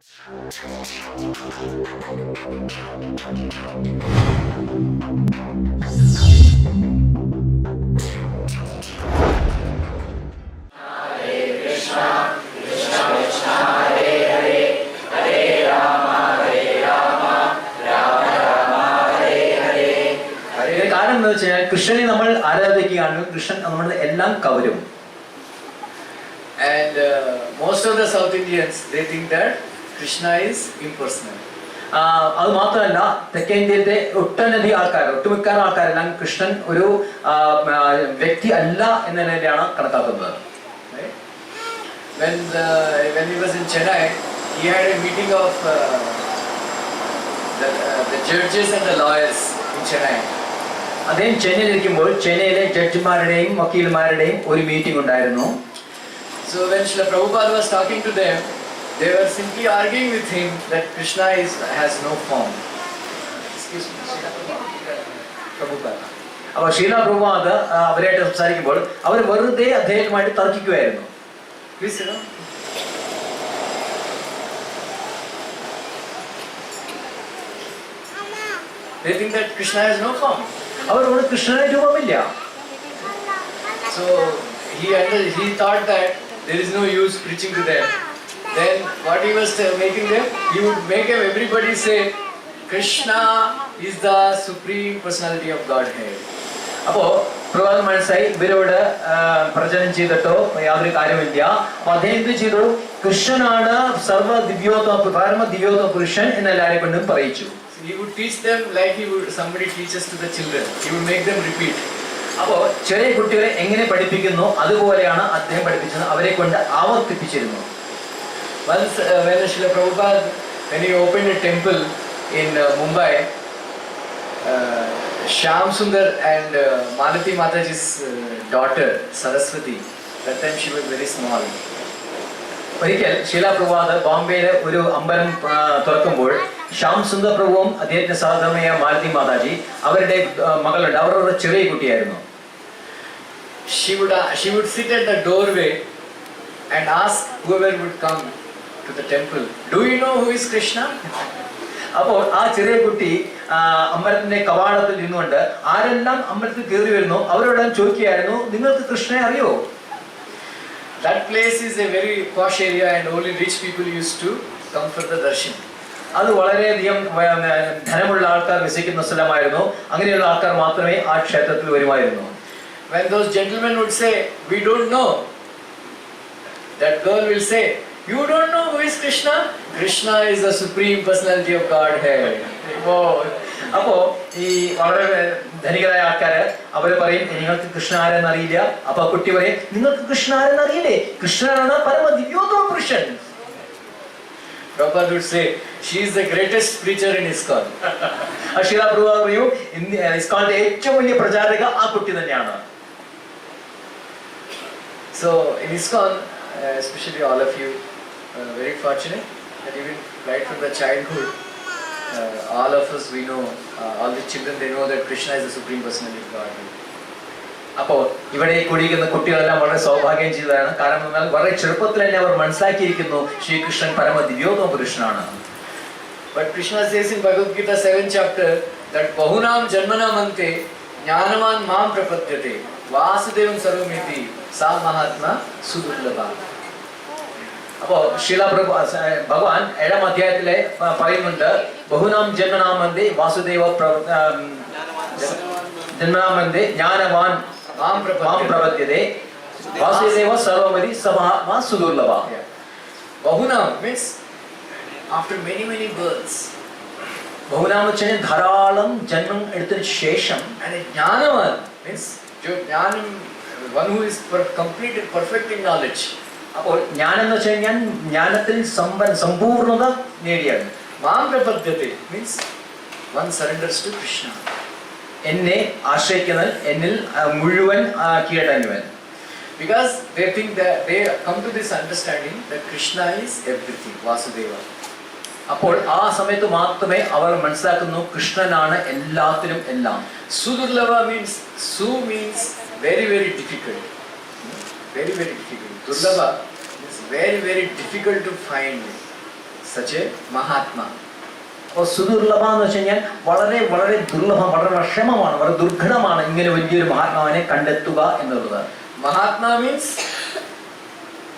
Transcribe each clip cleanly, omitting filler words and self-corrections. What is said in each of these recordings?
കാരണം എന്താ വെച്ചാൽ കൃഷ്ണനെ നമ്മൾ ആരാധിക്കുകയാണെങ്കിൽ കൃഷ്ണൻ നമ്മുടെ എല്ലാം കവരും. And most of the South Indians, they think that Krishna is impersonal. അത് മാത്രമല്ല തെക്കേ ഇന്ത്യയിലെ ഒട്ടനവധി ആൾക്കാർ, ഒട്ടുമിക്ക ആൾക്കാരെല്ലാം കൃഷ്ണൻ ഒരു വ്യക്തി അല്ല എന്ന നിലയിലാണ് കണക്കാക്കുന്നത്. When he was in Chennai, he had a meeting of the judges and the lawyers in Chennai. അദ്ദേഹം ചെന്നൈയിലിരിക്കുമ്പോൾ ചെന്നൈയിലെ ജഡ്ജിമാരുടെയും വക്കീൽമാരുടെയും ഒരു മീറ്റിംഗ് ഉണ്ടായിരുന്നു. So when Srila Prabhupada was talking to them, they were simply arguing with him that Krishna has no form. Excuse me, Prabhupada. അപ്പോൾ ശീല പ്രഭുപാദ് അവരായിട്ട് സംസാരിക്കുമ്പോൾ അവർ വെറുതെ അദ്ദേഹവുമായിട്ട് തർക്കിക്കുമായിരുന്നു. Please sit down. They think that Krishna has no form. അവരോട് കൃഷ്ണന് രൂപമില്ല. So he thought that there is no use preaching to them. Then what he was making them, he would make everybody say Krishna is the supreme personality of Godhead. അപ്പോൾ പ്രഭാത് മനസ്സായി ഇവരോട് പ്രചരണം ചെയ്തിട്ടോ യാതൊരു കാര്യമില്ല. അപ്പൊ അദ്ദേഹം എന്ത് ചെയ്തു? കൃഷ്ണനാണ് സർവ്വ ദിവ്യോത്തമ പരമ ദിവ്യോത്തമ പുരുഷൻ എന്ന് എല്ലാവരെ കൊണ്ടും പറയിച്ചു. He would teach them like somebody teaches to the children. He would make them repeat. അപ്പോൾ ചെറിയ കുട്ടികളെ എങ്ങനെ പഠിപ്പിക്കുന്നു അതുപോലെയാണ് അദ്ദേഹം പഠിപ്പിച്ചത്. അവരെ കൊണ്ട് ആവർത്തിപ്പിച്ചിരുന്നു. Once when Srila Prabhupada, when he opened a temple in Mumbai, Shyam Sundar and Malati Mataji's daughter Saraswati, that time she was very small. ഒരിക്കൽ ശീല പ്രഭുപാദ് ബോംബെയിലെ ഒരു അമ്പലം തുറക്കുമ്പോൾ ശ്യാം സുന്ദർ പ്രഭുവും അദ്ദേഹത്തിന്റെ സഹധർമ്മയായ മാലതി മാതാജി അവരുടെ മകളുണ്ട്. അവരുടെ ചെറിയ കുട്ടിയായിരുന്നു. She would sit at the doorway and ask whoever would come to the temple, do you know who is Krishna? അപ്പോൾ ആ ചെറിയ കുട്ടി അമ്പലത്തിന്റെ കവാടത്തിൽ നിന്നുകൊണ്ട് ആരെല്ലാം അമ്പലത്തിൽ കയറി വരുന്നു അവരോടെല്ലാം ചോദിക്കുകയായിരുന്നു, നിങ്ങൾക്ക് കൃഷ്ണനെ അറിയോ? That place is a very posh area and only rich people used to come for the darshan. അത് വളരെയധികം ധനമുള്ള ആൾക്കാർ വസിക്കുന്ന സ്ഥലമായിരുന്നു. അങ്ങനെയുള്ള ആൾക്കാർ മാത്രമേ ആ ക്ഷേത്രത്തിൽ വരുമായിരുന്നു. When those gentlemen would say, we don't know, that girl will say, you don't know who is Krishna? Krishna is the supreme personality of Godhead. അപ്പോ ഈ വളരെ ധനികരായ ആൾക്കാര് അവര് പറയും, നിങ്ങൾക്ക് കൃഷ്ണ ആരെന്ന് അറിയില്ല. അപ്പൊ കുട്ടി പറയും, നിങ്ങൾക്ക് കൃഷ്ണ ആരെന്ന് അറിയില്ലേ? കൃഷ്ണനാണ് പരമ ദിവ്യോത്തമ പുരുഷൻ. Prabhupada would say, she is the greatest preacher in ISKCON. ശീല പ്രഭുപാദ് പറയും, ഇസ്കോണിന്റെ ഏറ്റവും വലിയ പ്രചാരക ആ കുട്ടി തന്നെയാണ്. So in ISKCON, especially all of you, very fortunate that even right from the childhood, all of us, we know, all the children, they know that Krishna is the supreme personality of God. അപ്പോൾ ഇവിടെ കൂടിയിരിക്കുന്ന കുട്ടികളെല്ലാം വളരെ സൗഭാഗ്യം ചെയ്തതാണ്. കാരണം എന്നാൽ വളരെ ചെറുപ്പത്തിൽ തന്നെ അവർ മനസ്സിലാക്കിയിരിക്കുന്നു ശ്രീകൃഷ്ണൻ പരമ ദിവ്യോത്തമ പുരുഷനാണ്. But Krishna says in Bhagavad Gita 7th chapter that Bahunam Janmanam Ante Jnanavan Mam Prapadyate Vasudevam Sarvamiti Sa Mahatma Sudurlabha. അപ്പോൾ ശീല ഭഗവാൻ 7ാം അധ്യായത്തിലെ പറയുന്നുണ്ട്, ബഹുനാം ജന്മനാമന്തി വാസുദേവ ജന്മനാമന്തി ജ്ഞാനവാൻ മാം പ്രപദ്യതേ വാസുദേവ സർവമതി സമാ സുദുർലഭ. Bahunam means after many births. ബഹുനാം വെച്ചാൽ ധാരാളം ജന്മം എടുത്തതിന് ശേഷം. And Jnanavan means one who is complete and perfect in knowledge. അപ്പോൾ ജ്ഞാനം എന്ന് വെച്ച് കഴിഞ്ഞാൽ ജ്ഞാനത്തിൽ സമ്പൂർണത നേടിയാണ്. മാം പ്രപദ്യത്തെ means one surrenders to Krishna. എന്നെ ആശ്രയിക്കുന്നവൻ എന്നിൽ മുഴുവൻ കീഴടങ്ങുവൻ. Because they think that they come to this understanding that Krishna is everything, Vasudeva. അപ്പോൾ ആ സമയത്ത് മാത്രമേ അവർ മനസ്സിലാക്കുന്നു കൃഷ്ണനാണ് എല്ലാത്തിനും എല്ലാം. Sudurlava means very difficult. Very difficult. Durlava is very difficult to find such a Mahatma. അപ്പോൾ സുദുർലഭ എന്ന് വെച്ച് കഴിഞ്ഞാൽ വളരെ വളരെ ദുർലഭം, വളരെ വിഷമമാണ്, വളരെ ദുർഘടമാണ് ഇങ്ങനെ വലിയൊരു മഹാത്മാവിനെ കണ്ടെത്തുക എന്നുള്ളത്. Mahatma means,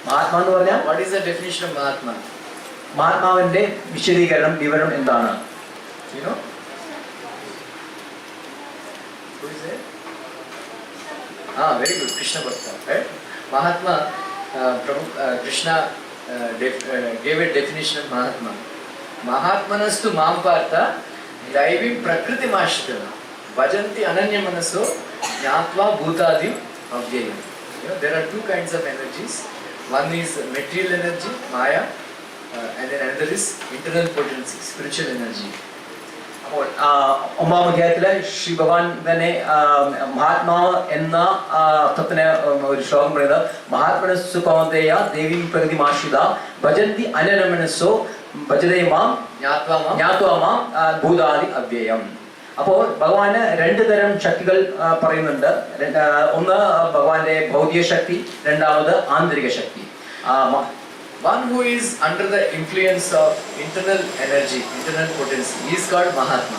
മഹാത്മാ എന്ന് പറഞ്ഞാൽ what is the definition of Mahatma? മഹാത്മാവിന്റെ വിശദീകരണം, വിവരം എന്താണ്? You know? Who is it? Very good, Krishna Bhakta, right? Mahatma, Krishna gave a definition of Mahatma. Mahatmanastu mam partha daivim prakriti mashitana vajanti ananya manaso jnatva bhutadim avyayam. You know, there are two kinds of energies. One is material energy, maya, and then another is internal potency, spiritual energy. അപ്പോൾ 9-ാം അധ്യായത്തില് ശ്രീ ഭഗവാൻ തന്നെ മഹാത്മാവ് എന്ന അർത്ഥത്തിന് ഒരു ശ്ലോകം പറയുന്നത്, മഹാത്മനസ്സു കൗന്ദേയ ദേവീം പ്രതിമാശ്രിത ഭജന്തി അനനമനസ്സോ ഭജതേമാം ജ്ഞാത്വാമാം ഭൂതാദി അവ്യയം. അപ്പോൾ ഭഗവാന് രണ്ട് തരം ശക്തികൾ പറയുന്നുണ്ട്. ഒന്ന് ഭഗവാന്റെ ഭൗതിക ശക്തി, രണ്ടാമത് ആന്തരിക ശക്തി. One who is under the influence of internal energy, internal potency, he is called Mahatma.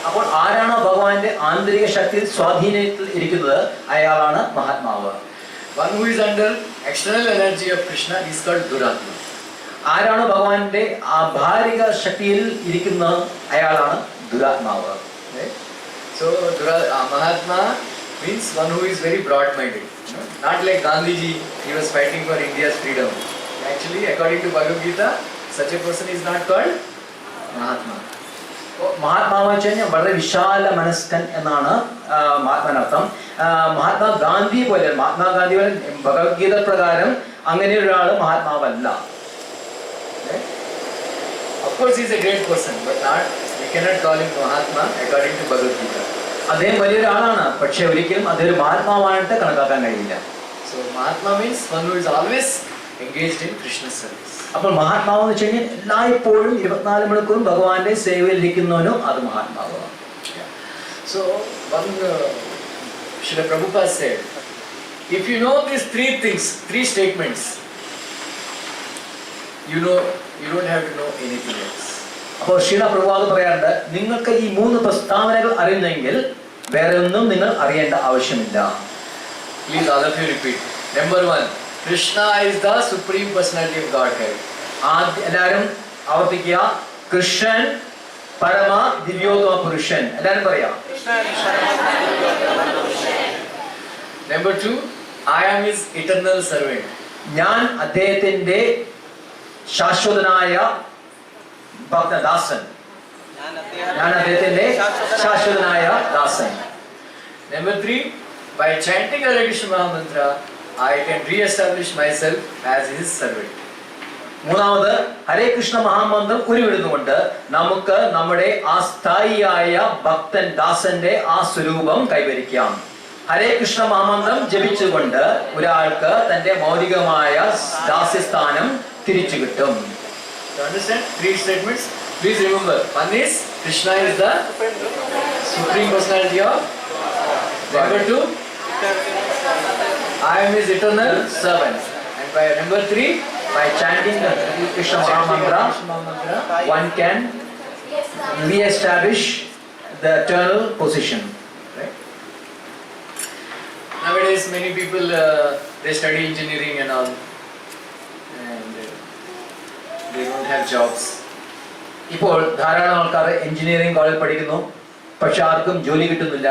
അപ്പോൾ ആരാണ് ഭഗവാന്റെ ആന്തരിക ശക്തി സ്വാധീനത്തിൽ ഇരിക്കുന്നത്, അയാളാണ് മഹാത്മാവ്. One who is under external energy of Krishna is called Duratma. ആരാണ് ഭഗവാന്റെ ആഭാരിക ശക്തിയിൽ ഇരിക്കുന്നത്, അയാളാണ് ദുരാത്മാവ്. So Mahatma means one who is very broad-minded. Not like Gandhiji, he was fighting for India's freedom. Actually, according to Bhagavad Gita, such a person is not called Mahatma. മഹാത്മാവ് വെച്ച് കഴിഞ്ഞാൽ വളരെ വിശാല മനസ്കൻ എന്നാണ് മഹാത്മാനർത്ഥം. മഹാത്മാ ഗാന്ധി പോലെ, മഹാത്മാഗാന്ധി പോലെ ഭഗവത്ഗീത പ്രകാരം അങ്ങനെ ഒരാൾ മഹാത്മാവല്ല. Of course, he is a great person, but we cannot call him Mahatma according to Bhagavad Gita. അദ്ദേഹം വലിയൊരാളാണ്, പക്ഷെ ഒരിക്കലും അതൊരു മഹാത്മാവായിട്ട് കണക്കാക്കാൻ കഴിയില്ല. So Mahatma means one who is always engaged in Krishna's service. അപ്പോൾ മഹാത്മാവ് എന്ന് വെച്ച് കഴിഞ്ഞാൽ എല്ലായ്പ്പോഴും 24 മണിക്കൂറും ഭഗവാന്റെ സേവയിൽ ഇരിക്കുന്നവനോ അത് മഹാത്മാവാണ്. So one Srila Prabhupada said, if you know these three things, three statements, you don't have to know anything else. അപ്പോൾ ശ്രീല പ്രഭുപാദ് പറയാറുണ്ട്, നിങ്ങൾക്ക് ഈ 3 പ്രസ്താവനകൾ അറിയുന്നെങ്കിൽ വേറെ ഒന്നും നിങ്ങൾ അറിയേണ്ട ആവശ്യമില്ല. Please all of you repeat. Number 1, Krishna is the supreme personality of Godhead. എല്ലാവരും ആവർത്തിക്കുക, കൃഷ്ണൻ പരമ ദിവ്യോത്തമ പുരുഷൻ. എല്ലാവരും പറയാം. Number 2, I am his eternal servant. ഞാൻ അദ്ദേഹത്തിന്റെ ശാശ്വതനായ ഭക്തദാസൻ. ഞാൻ അദ്ദേഹത്തിന്റെ ശാശ്വതനായ ദാസൻ. Number 3, by chanting Hare Krishna Mahamantra, I can re-establish myself as his servant. മൂന്നാമത് ഹരേ കൃഷ്ണ മഹാമന്ത്രം ഉരുവിടുന്നുകൊണ്ട് നമുക്ക് നമ്മുടെ ആ സ്ഥായിയായ ഭക്തൻ ദാസന്റെ ആ സ്വരൂപം കൈവരിക്കാം. ഹരേ കൃഷ്ണ മഹാമന്ത്രം ജപിച്ചുകൊണ്ട് ഒരാൾക്ക് തന്റെ മൗലികമായ ദാസ്യസ്ഥാനം തിരിച്ചു കിട്ടും. You understand? 3 statements. Please remember. One is Krishna is the supreme personality of. Number 2, I am his eternal servant. And by number 3, by chanting the Krishna Mahamantra, one can re-establish the eternal position. Right? Nowadays, many people they study engineering and all, and they don't have jobs. ഇപ്പോൾ ധാരാളം ആൾക്കാർ engineering കോളേജിൽ പഠിക്കുന്നു, പക്ഷെ ആർക്കും ജോലി കിട്ടുന്നില്ല.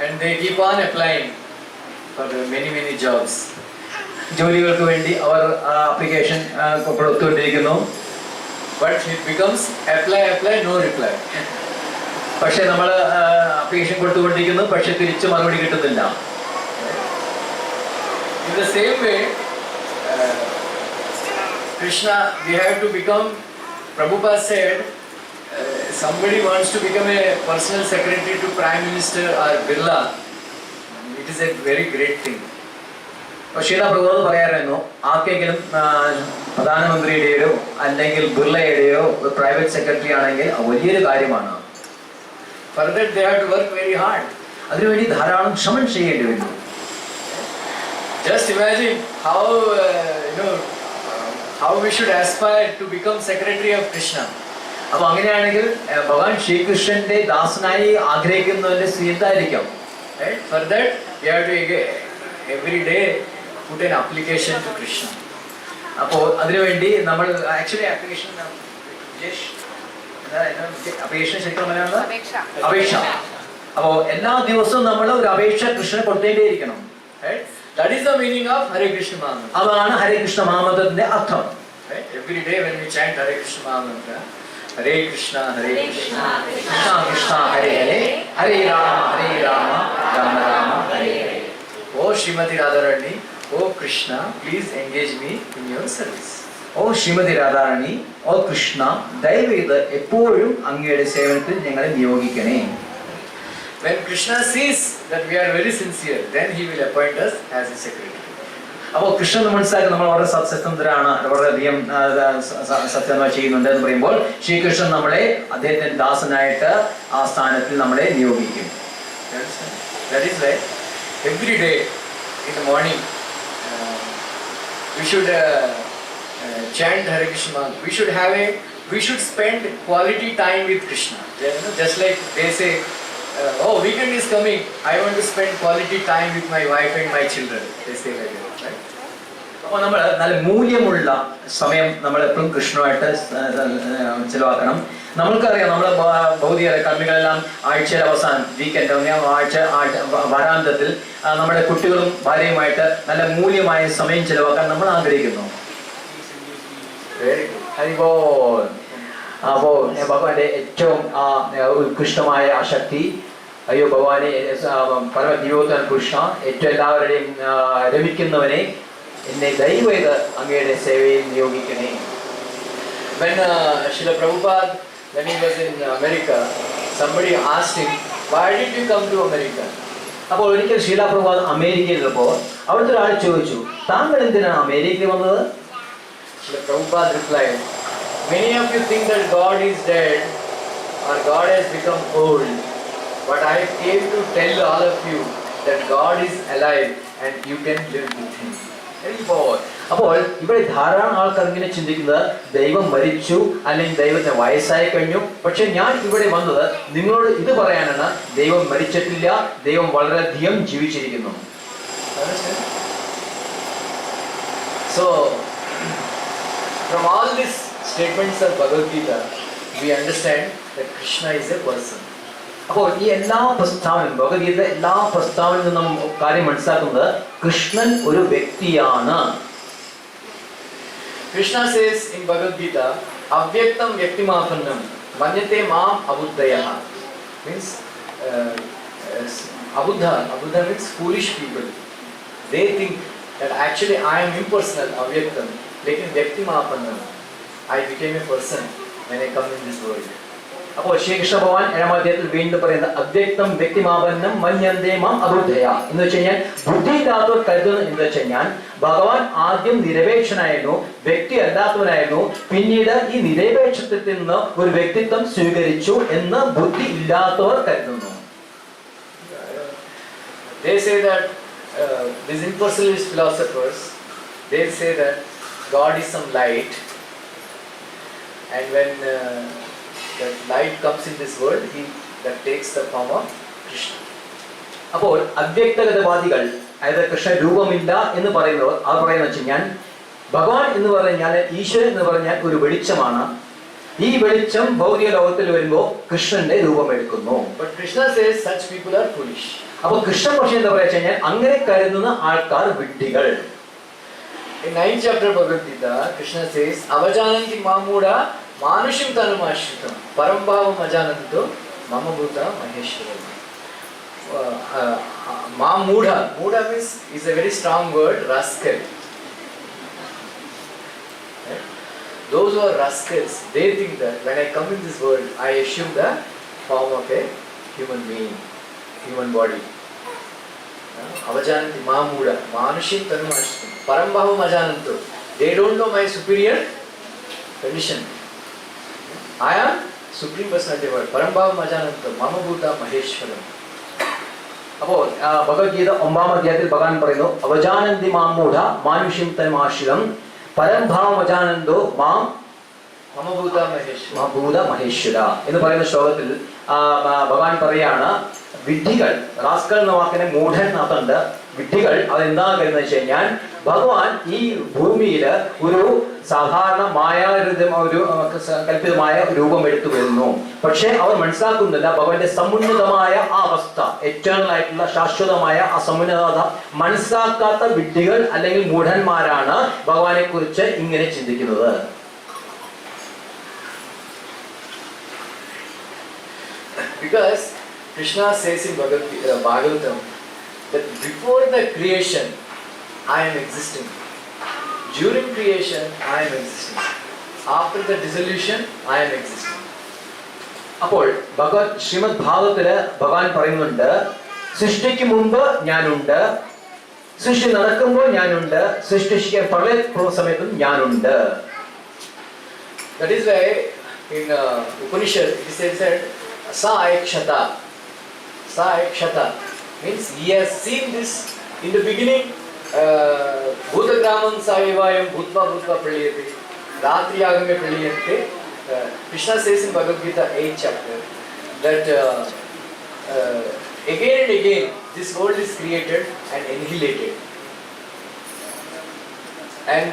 And they keep on applying for many jobs. ജോലികൾക്ക് വേണ്ടി അവർ application കൊടുത്തുകൊണ്ടിരിക്കുന്നു. But it becomes apply, no reply. പക്ഷെ നമ്മൾ ആപ്ലിക്കേഷൻ കൊടുത്തുകൊണ്ടിരിക്കുന്നു, പക്ഷെ തിരിച്ചു മറുപടി കിട്ടുന്നില്ല. In the same way, Krishna, we have to become. Prabhupada said, somebody wants to become a personal secretary to Prime Minister or Birla. It is a very great thing. Srila Prabhupada പറയാമായിരുന്നു, ആർക്കെങ്കിലും പ്രധാനമന്ത്രിയുടെയോ അല്ലെങ്കിൽ ബിർളയുടെയോ private secretary ആണെങ്കിൽ വലിയൊരു കാര്യമാണ്. For that they have to work very hard. അതിനുവേണ്ടി ധാരാളം ശ്രമം ചെയ്യേണ്ടി വരുന്നു. Just imagine how how we should aspire to become secretary of Krishna. അപ്പൊ അങ്ങനെയാണെങ്കിൽ ഭഗവാൻ ശ്രീകൃഷ്ണന്റെ ദാസനായി ആഗ്രഹിക്കുന്നവന്റെ സ്ഥിതി എന്തായിരിക്കും? Right? For that, we have to every day put an application to Krishna. അപ്പോൾ അതിനുവേണ്ടി നമ്മൾ ആക്ച്വലി ആപ്ലിക്കേഷൻ അപേക്ഷ ശരിക്കും മലയാളം അപേക്ഷ. അപ്പോൾ എല്ലാ ദിവസവും നമ്മൾ ഒരു അപേക്ഷ കൃഷ്ണന് കൊടുത്തേണ്ടിയിരിക്കണം. Right? That is the meaning of Hare Krishna Mahamantra. അതാണ് ഹരേ കൃഷ്ണ മഹാമന്ത്രത്തിന്റെ അർത്ഥം. Right? Every day when we chant Hare Krishna Mahamantra, Hare Krishna, Hare Krishna, Krishna Krishna Hare Hare Hare Rama Rama Rama Hare Hare. Oh Srimati Radharani, oh Krishna, please engage me in your service. ഓ ശ്രീമതി രാധാറാണി, ഓ കൃഷ്ണ, ദയവേത് എപ്പോഴും അങ്ങയുടെ സേവനത്തിൽ ഞങ്ങളെ നിയോഗിക്കണേ. When Krishna sees that we are very sincere, then he will appoint us as his secretary. അപ്പോൾ കൃഷ്ണൻ മനസ്സിലാക്കി നമ്മൾ വളരെ സത്യസന്ധരാണ്, വളരെയധികം സത്യമായി ചെയ്യുന്നുണ്ട് എന്ന് പറയുമ്പോൾ ശ്രീകൃഷ്ണൻ നമ്മളെ അദ്ദേഹത്തിന്റെ ദാസനായിട്ട് ആ സ്ഥാനത്തിൽ നമ്മളെ നിയോഗിക്കും. That is why every day in the morning we should chant Hare Krishna Mahamantra. We should spend quality time with Krishna. Just like they say, oh, weekend is coming, I want to spend quality time with my wife and my children. They say like that, right? അപ്പോൾ നമ്മൾ നല്ല മൂല്യമുള്ള സമയം നമ്മൾ എപ്പോഴും കൃഷ്ണനുമായിട്ട് ചിലവാക്കണം. നമ്മൾക്കറിയാം നമ്മുടെ ഭൗതിക കർമ്മികളെല്ലാം ആഴ്ചയുടെ അവസാനം വീക്കെൻഡ് ആഴ്ച വാരാന്തത്തിൽ നമ്മുടെ കുട്ടികളും ഭാര്യയുമായിട്ട് നല്ല മൂല്യമായ സമയം ചിലവാക്കാൻ നമ്മൾ ആഗ്രഹിക്കുന്നു. അപ്പോ ഭഗവാന്റെ ഏറ്റവും ഉത്കൃഷ്ടമായ ആ ശക്തി, അയ്യോ ഭഗവാനെ പരമദിവ്യോത്തമ കൃഷ്ണ, ഏറ്റവും എല്ലാവരുടെയും രമിക്കുന്നവനെ, എന്നെ ദയവേത് അങ്ങയുടെ സേവയിൽ നിയോഗിക്കണേ. When Srila Prabhupada, when he was in America, somebody asked him, why did you come to America? അപ്പോൾ ഒരിക്കൽ ശീല പ്രഭുപാദ് അമേരിക്കയിലുള്ളപ്പോൾ അവിടുത്തെ ഒരാൾ ചോദിച്ചു, താങ്കൾ എന്തിനാണ് അമേരിക്കയിൽ വന്നത്? Srila Prabhupada replied, many of you think that God is dead or God has become old, but I came to tell all of you that God is alive and you can live with him. അപ്പോൾ ഇവിടെ ധാരാളം ആൾക്കാർ ഇങ്ങനെ ചിന്തിക്കുന്നത് ദൈവം മരിച്ചു അല്ലെങ്കിൽ ദൈവത്തിന് വയസ്സായി കഴിഞ്ഞു. പക്ഷെ ഞാൻ ഇവിടെ വന്നത് നിങ്ങളോട് ഇത് പറയാനാണ്, ദൈവം മരിച്ചിട്ടില്ല, ദൈവം വളരെയധികം ജീവിച്ചിരിക്കുന്നു. So from all these statements of Bhagavad Gita, we understand that Krishna is a person. അപ്പോൾ ഈ എല്ലാ പ്രസ്താവനയും ഭഗവത്ഗീത എല്ലാ പ്രസ്താവനയിൽ നിന്നും കാര്യം മനസ്സിലാക്കുന്നത് കൃഷ്ണൻ ഒരു വ്യക്തിയാണ്. Krishna says in Bhagavad Gita, avyaktam vyaktimapannam manyate mam abuddhayah. Means abuddha means foolish people. They think that actually I am impersonal, avyaktam, lekin vyaktimapannam, I became a person when I come in this world. അപ്പോൾ ശ്രീകൃഷ്ണ ഭഗവാൻ ഏഴാം അധ്യായത്തിൽ വീണ്ടും പറയുന്നത് അവ്യക്തം വ്യക്തിമാപന്നം മന്യന്തേ മാം അബുദ്ധയ എന്ന് വെച്ച് കഴിഞ്ഞാൽ ബുദ്ധിയില്ലാത്തവർ കരുതുന്നു എന്ന് വെച്ച് കഴിഞ്ഞാൽ ഭഗവാൻ ആദ്യം നിരപേക്ഷനായിരുന്നു, വ്യക്തി അല്ലാത്തവനായിരുന്നു, പിന്നീട് ഈ നിരപേക്ഷത്തിൽ നിന്ന് ഒരു വ്യക്തിത്വം സ്വീകരിച്ചു എന്ന് ബുദ്ധി ഇല്ലാത്തവർ കരുതുന്നു. They say that these impersonalist philosophers, they say that God is some light, and when that light comes in this world, that takes the form of Krishna. അപ്പോൾ അവ്യക്തഗതവാദികൾ, അതായത് കൃഷ്ണ രൂപമില്ല എന്ന് പറയുന്നവർ അത് പറയുന്ന വെച്ച് കഴിഞ്ഞാൽ ഭഗവാൻ എന്ന് പറഞ്ഞാൽ ഈശ്വരൻ എന്ന് പറഞ്ഞാൽ ഒരു വെളിച്ചമാണ്. ഈ വെളിച്ചം ഭൗതിക ലോകത്തിൽ വരുമ്പോൾ കൃഷ്ണന്റെ രൂപമെടുക്കുന്നു. But Krishna says such people are foolish. അപ്പോൾ കൃഷ്ണൻ പക്ഷേ എന്താ പറയുക കഴിഞ്ഞാൽ അങ്ങനെ കരുതുന്ന ആൾക്കാർ വിഡ്ഢികൾ. In 9th chapter of Bhagavad Gita, Krishna says, avajananti mamuda manushim tanumashritam parambhavam ajananto mama bhuta maheshwaram. Mamuda means is a very strong word, rascal. Right? Those who are rascals, they think that when I come in this world, I assume the form of a human being, human body. Avajananti mamuda manushim tanumashritam parambhavam ajananto. They don't know my superior condition. I am supreme personality of God. Parambhavam ajananto mama bhuta maheshwaram. അപ്പോൾ ഭഗവത്ഗീത 9ാം അധ്യായത്തിൽ ഭഗവാൻ പറയുന്നു അവജാനന്തി മാമൂഢ മാനുഷ്യം തന്മാശ്രിതം പരംഭാവമജാനന്ദോ മാം Mamabhuta Maheshwara. ഭൂത മഹേശ്വര എന്ന് പറയുന്ന ശ്ലോകത്തിൽ ഭഗവാൻ പറയാണ് വിഡ്ഢികൾ, rascal എന്ന വാക്കിനെ മൂഢൻ എന്നതുണ്ട്. വിഡ്ഢികൾ അതെന്താ കരുതെന്ന് വെച്ച് കഴിഞ്ഞാൽ ഭഗവാൻ ഈ ഭൂമിയിൽ ഒരു സാധാരണ ഒരു കല്പിതമായ രൂപം എടുത്തു വരുന്നു. പക്ഷെ അവർ മനസ്സിലാക്കുന്നില്ല ഭഗവാന്റെ സമുന്നതമായ ആ അവസ്ഥ, എറ്റേണൽ ആയിട്ടുള്ള ശാശ്വതമായ ആ സമുന്നതത മനസ്സിലാക്കാത്ത വിഡ്ഢികൾ അല്ലെങ്കിൽ മൂഢന്മാരാണ് ഭഗവാനെ കുറിച്ച് ഇങ്ങനെ ചിന്തിക്കുന്നത്. Because Krishna says in Bhagavatam that before the creation I am existing, during creation I am existing, after the dissolution I am existing. അപ്പോൾ ശ്രീമദ് ഭാഗവതത്തില് ഭഗവാൻ പറയുന്നുണ്ട്, സൃഷ്ടിക്ക് മുമ്പ് ഞാനുണ്ട്, സൃഷ്ടി നടക്കുമ്പോൾ ഞാനുണ്ട്, സൃഷ്ടിക്കാൻ പ്രളയ സമയത്തും ഞാനുണ്ട്. That is why in Upanishad it is said Sa Aikshata. Sa Aikshata means he has seen this in the beginning. Bhutagramam Saivayam Bhutva Bhutva Praliyate Ratri Agame Praliyante. Krishna says in Bhagavad Gita 8th chapter that again and again this world is created and annihilated. And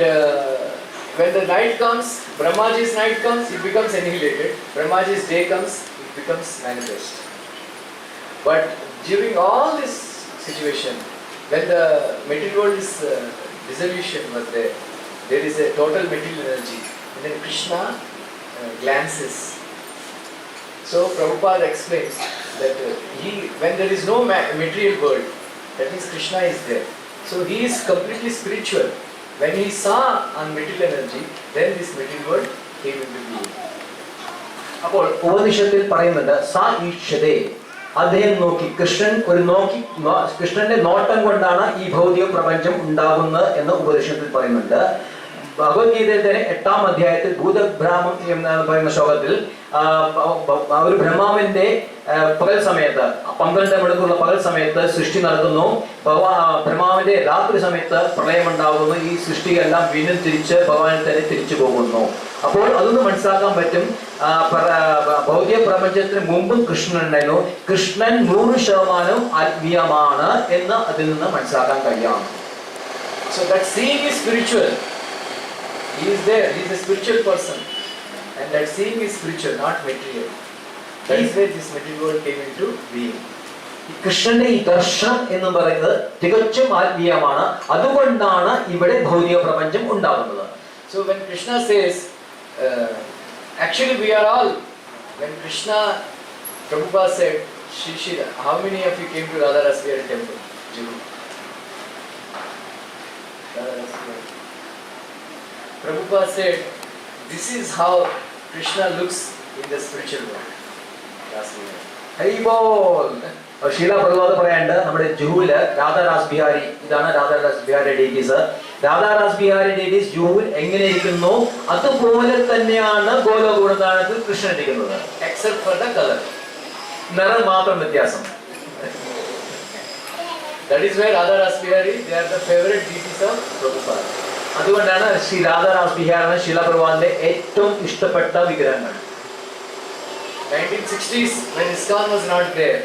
when the night comes, Brahmaji's night comes, it becomes annihilated. Brahmaji's day comes, it becomes manifest. But during all this situation, when the material world is dissolution was there, there is a total material energy. And then Krishna glances. So Prabhupada explains that when there is no material world, that means Krishna is there. So he is completely spiritual. When he saw on material energy, then this material world came into being. അപ്പോൾ ഉപനിഷത്തിൽ പറയുന്നുണ്ട് സാ ഈക്ഷതേ, അദ്ദേഹം നോക്കി, കൃഷ്ണന്റെ നോട്ടം കൊണ്ടാണ് ഈ ഭൗതിക പ്രപഞ്ചം ഉണ്ടാകുന്നത് എന്ന് ഉപനിഷത്തിൽ പറയുന്നുണ്ട്. ഭഗവത്ഗീതയിൽ തന്നെ 8ാം അധ്യായത്തിൽ ഭൂതബ്രാഹ്മം എന്ന് പറയുന്ന ശ്ലോകത്തിൽ ഒരു ബ്രഹ്മാവിന്റെ പകൽ സമയത്ത് 12 മണിക്കൂറുള്ള പകൽ സമയത്ത് സൃഷ്ടി നടക്കുന്നു, ബ്രഹ്മാവിന്റെ രാത്രി സമയത്ത് പ്രളയം ഉണ്ടാകുന്നു, ഈ സൃഷ്ടിയെല്ലാം വീണ്ടും തിരിച്ച് ഭഗവാനിൽ തന്നെ തിരിച്ചു പോകുന്നു. അപ്പോൾ അതൊന്ന് മനസ്സിലാക്കാൻ പറ്റും, ഭൗതിക പ്രപഞ്ചത്തിന് മുമ്പും കൃഷ്ണൻ ഉണ്ടായിരുന്നു, കൃഷ്ണൻ 100% ആത്മീയമാണ് എന്ന് അതിൽ നിന്ന് മനസ്സിലാക്കാൻ കഴിയാം. So that seeing is spiritual. He is there, he is a spiritual person. And that seeing is spiritual, not material. That is where this material world came into being. കൃഷ്ണന്റെ ഈ ദർശനം എന്ന് പറയുന്നത് തികച്ചും ആത്മീയമാണ്, അതുകൊണ്ടാണ് ഇവിടെ ഭൗതിക പ്രപഞ്ചം ഉണ്ടാകുന്നത്. So when Krishna says, actually we are all, when Krishna, Prabhupada said, Shri, how many of you came to Radha Rasbihari temple? Prabhupada said, this is how Krishna looks in the spiritual world. ശീല പ്രഭുപാദ പറയാണ്ട് നമ്മുടെ ജുഹുവില് രാധാ രാസ് ബിഹാരി, ഇതാണ് Radha Raas Bihari deities. Radha Raas Bihari deities ജുഹുവിൽ എങ്ങനെ ഇരിക്കുന്നു അതുപോലെ തന്നെയാണ് ഗോലോക വൃന്ദാവനത്തിൽ കൃഷ്ണൻ ഇരിക്കുന്നത്, except for the colour, നിറം മാത്രം വ്യത്യാസം. That is why Radha Ras Bihari, they are the favorite deities of Prabhupada. അതുകൊണ്ടാണ് ശ്രീ രാധാ രാസ് ബിഹാറിന് ശീല പ്രഭുപാദിന്റെ ഏറ്റവും ഇഷ്ടപ്പെട്ട വിഗ്രഹങ്ങൾ. 1960s, when ISKCON was not there,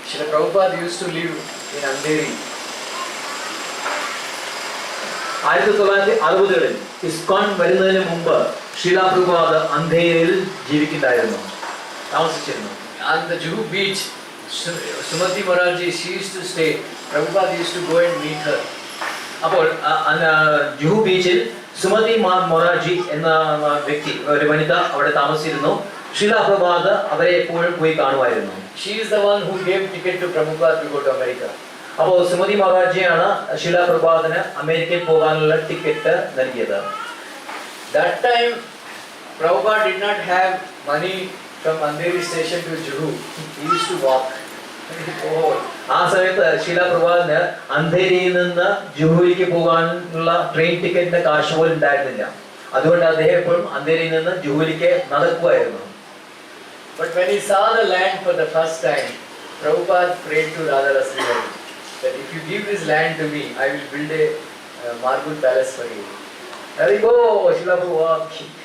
Srila Prabhupada used to live in Andheri. 1960-കളിൽ ISKCON വരുന്നതിന് മുമ്പ് ശീല പ്രഭുപാദ് അന്ധേരിയിൽ ജീവിക്കുന്നുണ്ടായിരുന്നു, താമസിച്ചിരുന്നു. On the Juhu beach, Sumati Morarji, she used to stay. Prabhupada used to go and meet her. അപ്പോൾ ജുഹു ബീച്ചിൽ സുമതി മൊറാർജി എന്ന വ്യക്തി, ഒരു വനിത അവിടെ താമസിച്ചിരുന്നു. ശീല പ്രഭുപാദ് അവരെ എപ്പോഴും പോയി കാണുമായിരുന്നു. She is the one who gave ticket to Prabhupada to go to America. അപ്പോൾ സുമതി മൊറാർജിയാണ് ശീല പ്രഭുപാദിന് അമേരിക്കയിൽ പോകാനുള്ള ടിക്കറ്റ് നൽകിയത്. That time Prabhupada did not have money from Andheri station to Juhu. He used to walk. ആ സമയത്ത് ശീല പ്രഭുപാദിന് അന്ധേരിയിൽ നിന്ന് ജുഹുവിലേക്ക് പോകാനുള്ള ട്രെയിൻ ടിക്കറ്റിന്റെ കാശ് പോലും ഉണ്ടായിരുന്നില്ല. അതുകൊണ്ട് അദ്ദേഹം എപ്പോഴും അന്ധേരിയിൽ നിന്ന് ജുഹുവിലേക്ക് നടക്കുമായിരുന്നു. But when he saw the land for the first time, Prabhupada prayed to Radha Ras Bihari that if you give this land to me, I will build a marble palace for you. അതിപ്പോ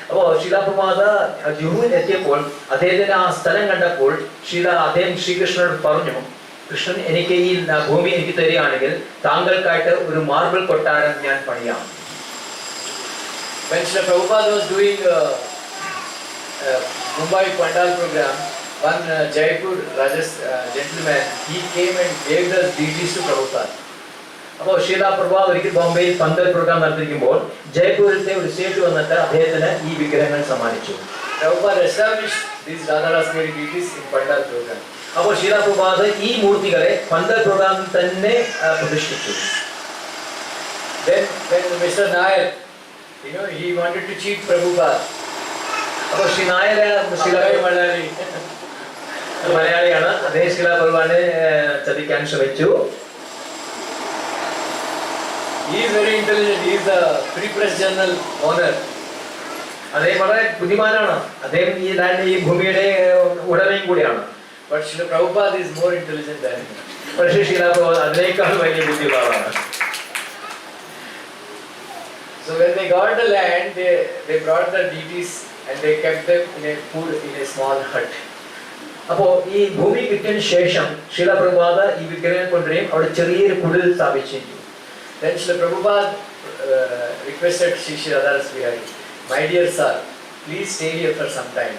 അപ്പോ ശീലാപ്രഭാത ജുഹുവിൽ എത്തിയപ്പോൾ അദ്ദേഹത്തിന് ആ സ്ഥലം കണ്ടപ്പോൾ അദ്ദേഹം ശ്രീകൃഷ്ണനോട് പറഞ്ഞു, കൃഷ്ണൻ എനിക്ക് ഈ ഭൂമി എനിക്ക് തരികയാണെങ്കിൽ താങ്കൾക്കായിട്ട് ഒരു മാർബിൾ കൊട്ടാരം ഞാൻ പണിയാം. When Srila Prabhupada was doing Mumbai Pandal program, one Jaipur gentleman, he came and gave the deities to Prabhupada. അപ്പോൾ ശീലാപ്രഭാത് ഒരിക്കൽ ബോംബെയിൽ പന്തൽ പ്രോഗ്രാം നടത്തിക്കുമ്പോൾ ജയ്പൂരിലത്തെ ഒരു സേട്ട് വന്നിട്ട് അദ്ദേഹത്തിന് ഈ വിഗ്രഹങ്ങൾ സമ്മാനിച്ചു. Prabhupada established these Radharasmeri deities in Pandal program. അപ്പോൾ ശീലാപ്രഭാത് ഈ മൂർത്തികളെ പന്തൽ പ്രോഗ്രാമിൽ തന്നെ പ്രതിഷ്ഠിച്ചു. Then when Mr. Nair, he wanted to cheat Prabhupada. അപ്പോൾ ശ്രീ നായർ മലയാളിയാണ്, അദ്ദേഹം ശീലാപ്രഭാനെ ചതിക്കാൻ ശ്രമിച്ചു. He is very intelligent. He is the Free Press Journal owner. അദ്ദേഹം വളരെ ബുദ്ധിമാനാണ്, അദ്ദേഹം ഈ ഭൂമിയുടെ ഉടമയും കൂടിയാണ്. But Srila Prabhupada is more intelligent than him. പക്ഷേ ശീലാപ്രഭാത് അതിനേക്കാൾ വലിയ ബുദ്ധിയുള്ള ആളാണ്. So when they got the land, they brought the deities and they kept them in a small hut. അപ്പോൾ ഈ ഭൂമി കിട്ടിയതിനു ശേഷം ശീലാപ്രഭാത് ഈ വിഗ്രഹം കൊണ്ടുവരികയും അവിടെ ചെറിയൊരു കുടിൽ സ്ഥാപിച്ചു. Then Srila Prabhupada requested Sri Radharas Bihari, my dear sir, please stay here for some time.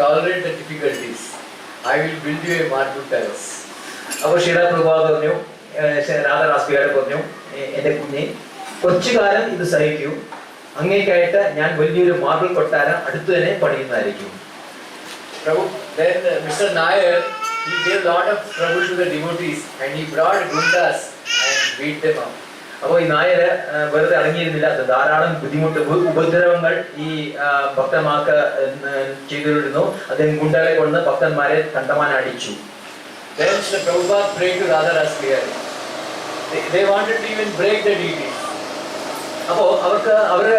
Tolerate the difficulties. I will build you a marble palace. അപ്പോൾ ശീലാപ്രഭാത് പറഞ്ഞു, രാധാദാസ് ബിഹാരി പറഞ്ഞു, എൻ്റെ കുഞ്ഞെ കുറച്ചു കാലം ഇത് സഹിക്കൂ, അങ്ങേക്കായിട്ട് ഞാൻ വലിയൊരു മാർബിൾ കൊട്ടാരം അടുത്തു തന്നെ പണിയുന്നതായിരിക്കും. Then Mr. Nair, he gave lot of trouble to the devotees and he brought gundas and beat them up. അപ്പോൾ ഈ നായർ വെറുതെ അടങ്ങിയിരുന്നില്ല, ധാരാളം ഉപദ്രവങ്ങൾ ഈ ഭക്തന്മാർക്ക് ചെയ്തിരുന്നു. അദ്ദേഹം ഗുണ്ടകളെ കൊണ്ട് ഭക്തന്മാരെ കണ്ടമാനം അടിച്ചു. Then Srila Prabhupada prayed to Radharas Bihari. They wanted to even break the deities. അപ്പോൾ അവര്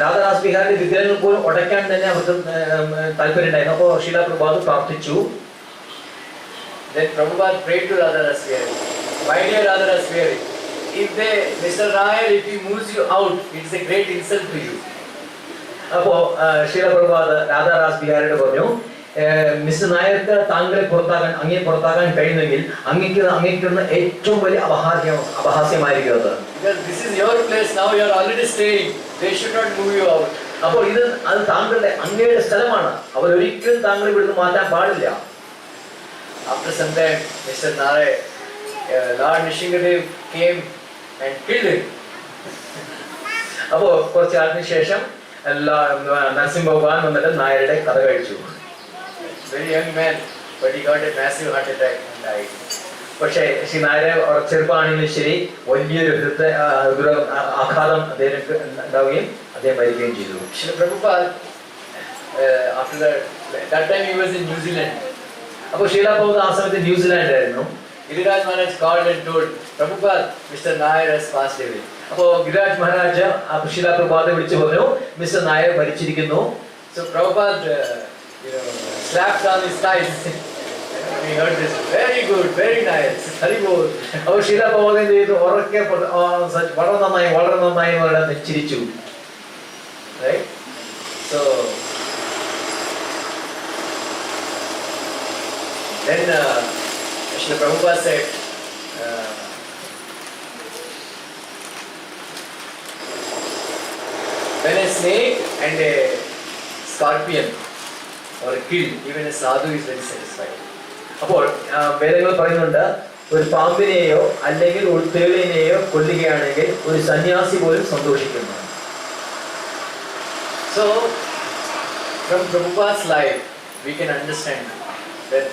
രാധാദാസ് ബിഹാരി വിഗ്രഹങ്ങൾ പോലും ഉടയ്ക്കാൻ തന്നെ അവർക്ക് താല്പര്യം ഉണ്ടായിരുന്നു. അപ്പോൾ ശീലാപ്രഭാത് പ്രാർത്ഥിച്ചു. Then Prabhupada prayed to Radharas Bihari, my dear Radharas Bihari, Mr. Nair, if he moves you out, it is a great insult to you. അപ്പോൾ ശീലപ്രഭാത് രാധാദാസ് ബിഹാരിയോട് പറഞ്ഞു, മിസ്റ്റർ നായർക്ക് താങ്കളെ അങ്ങേ പുറത്താക്കാൻ കഴിയുമെങ്കിൽ അങ്ങേക്കുള്ള ഏറ്റവും വലിയ അപഹാസ്യമായിരിക്കും അത്. Because this is your place, now you are already staying. They should not move you out. അപ്പോൾ അത് താങ്കളുടെ അങ്ങയുടെ സ്ഥലമാണ്, അവർ ഒരിക്കലും താങ്കളെ ഇവിടുന്ന് മാറ്റാൻ പാടില്ല. After some time, Mr. Nair, Lord Nishingadev came and killed him. അപ്പോൾ കുറച്ച് കാലത്തിന് ശേഷം നരസിംഹ ഭഗവാൻ വന്നിട്ട് നായരുടെ കഥ കഴിച്ചു. Very young man, but he got a massive heart attack and died. പക്ഷേ ശ്രീ നായരെ ചെറുപ്പമാണെങ്കിലും ശരി വലിയൊരു ആഘാതം അദ്ദേഹത്തിന് ഉണ്ടാവുകയും അദ്ദേഹം മരിക്കുകയും ചെയ്തു. Srila Prabhupada, after that time he was in New Zealand. അപ്പോൾ ശീലാപ്രഭാത് ആ സമയത്ത് ന്യൂസിലാൻഡിലായിരുന്നു. Giriraj Maharaj called and told Prabhupada, Mr. Nair has passed away. അപ്പോൾ ഗിരിരാജ് മഹാരാജ് ശീലാപ്രഭാതെ വിളിച്ചു പറഞ്ഞു, മിസ്റ്റർ നായർ മരിച്ചിരിക്കുന്നു. So Prabhupada, slapped on his thighs. We heard this. Very good, very nice. Hari Bol. അപ്പോൾ ശീലാപ്രഭാത് എന്ത് ചെയ്തു, ഉറക്കെ വളരെ നന്നായി എന്ന് ചിരിച്ചു. Right? So then Srila Prabhupada said, when a snake and a scorpion or a kill, even a sadhu is very satisfied. അപ്പോൾ വേദങ്ങൾ പറയുന്നുണ്ട്, ഒരു പാമ്പിനെയോ അല്ലെങ്കിൽ ഒരു തേളിനെയോ കൊല്ലുകയാണെങ്കിൽ ഒരു സന്യാസി പോലും സന്തോഷിക്കുന്നു. So from Prabhupada's life we can understand that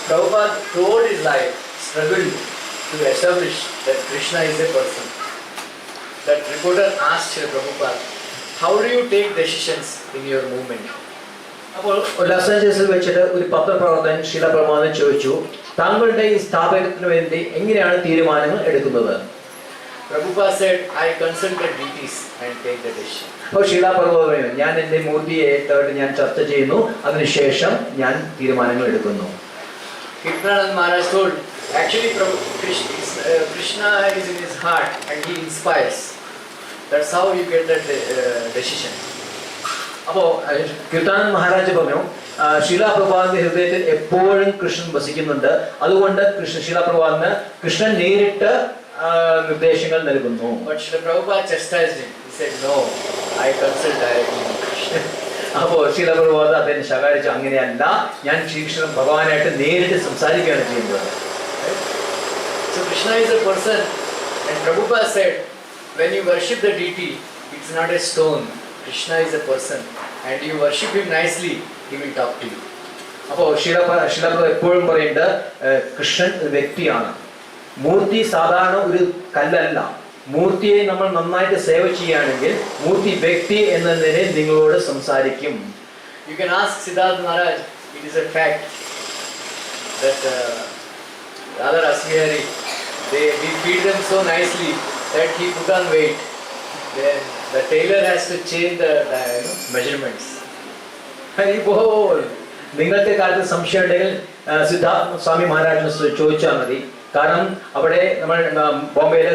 Prabhupada throughout his life struggled to establish that Krishna is a person. That reporter asked Srila Prabhupada, how do you take decisions in your movement? അപ്പോൾ loss ആഞ്ചലസിൽ വെച്ചിട്ട് ഒരു പത്രപ്രവർത്തകൻ ശീലപ്രഭാതൻ ചോദിച്ചു, താങ്കളുടെ ഈ സ്ഥാപനത്തിന് വേണ്ടി എങ്ങനെയാണ് തീരുമാനങ്ങൾ എടുക്കുന്നത്? Prabhupada said, I consult the deities and take the decision. അപ്പോൾ ശീലപ്രഭാതൻ പറഞ്ഞു, ഞാൻ എൻ്റെ മൂർത്തിയെ ഞാൻ ചർച്ച ചെയ്യുന്നു, അതിനുശേഷം ഞാൻ തീരുമാനങ്ങൾ എടുക്കുന്നു. Kirtananand Maharaj told, actually Krishna is in his heart and he inspires. That's how you get that decision. അപ്പോ കീർത്താനൻ മഹാരാജ് പറഞ്ഞു ശീലാ പ്രഭുപാദിന്റെ ഹൃദയത്തിൽ എപ്പോഴും കൃഷ്ണൻ വസിക്കുന്നുണ്ട്. അതുകൊണ്ട് ശീലാ പ്രഭുപാദിന് കൃഷ്ണൻ നേരിട്ട് നിർദ്ദേശങ്ങൾ നൽകുന്നു. But Srila Prabhupada chastised him. He said, no, I consult directly with Krishna. അപ്പോ ശീലാ പ്രഭുപാദ് അദ്ദേഹം ശകാരിച്ചു, അങ്ങനെയല്ല, ഞാൻ ശ്രീകൃഷ്ണൻ ഭഗവാനായിട്ട് നേരിട്ട് സംസാരിക്കുകയാണ് ചെയ്യുന്നത്. So Krishna is a person, and Prabhupada said, when you worship the deity, it's not a stone. Krishna is a person, and you worship him nicely, he will talk to you. അപ്പോ ശീലാപ്രഭു എപ്പോഴും പറയുന്നത് കൃഷ്ണൻ ഒരു വ്യക്തിയാണ്. മൂർത്തി സാധാരണ ഒരു കല്ലല്ല. മൂർത്തിയെ നമ്മൾ നന്നായിട്ട് സേവ ചെയ്യുകയാണെങ്കിൽ മൂർത്തി വ്യക്തി എന്ന നിലയിൽ നിങ്ങളോട് സംസാരിക്കും. You can ask Siddhartha Maharaj, it is a fact that Radha Rasbihari, we feed them so nicely that he put on weight. Then the tailor has to change the measurements. ഇപ്പോൾ നിങ്ങൾക്ക് കാലത്ത് സംശയം ഉണ്ടെങ്കിൽ സിദ്ധാർത്ഥ സ്വാമി മഹാരാജിനെ ചോദിച്ചാൽ മതി. കാരണം അവിടെ നമ്മൾ ബോംബെയിലെ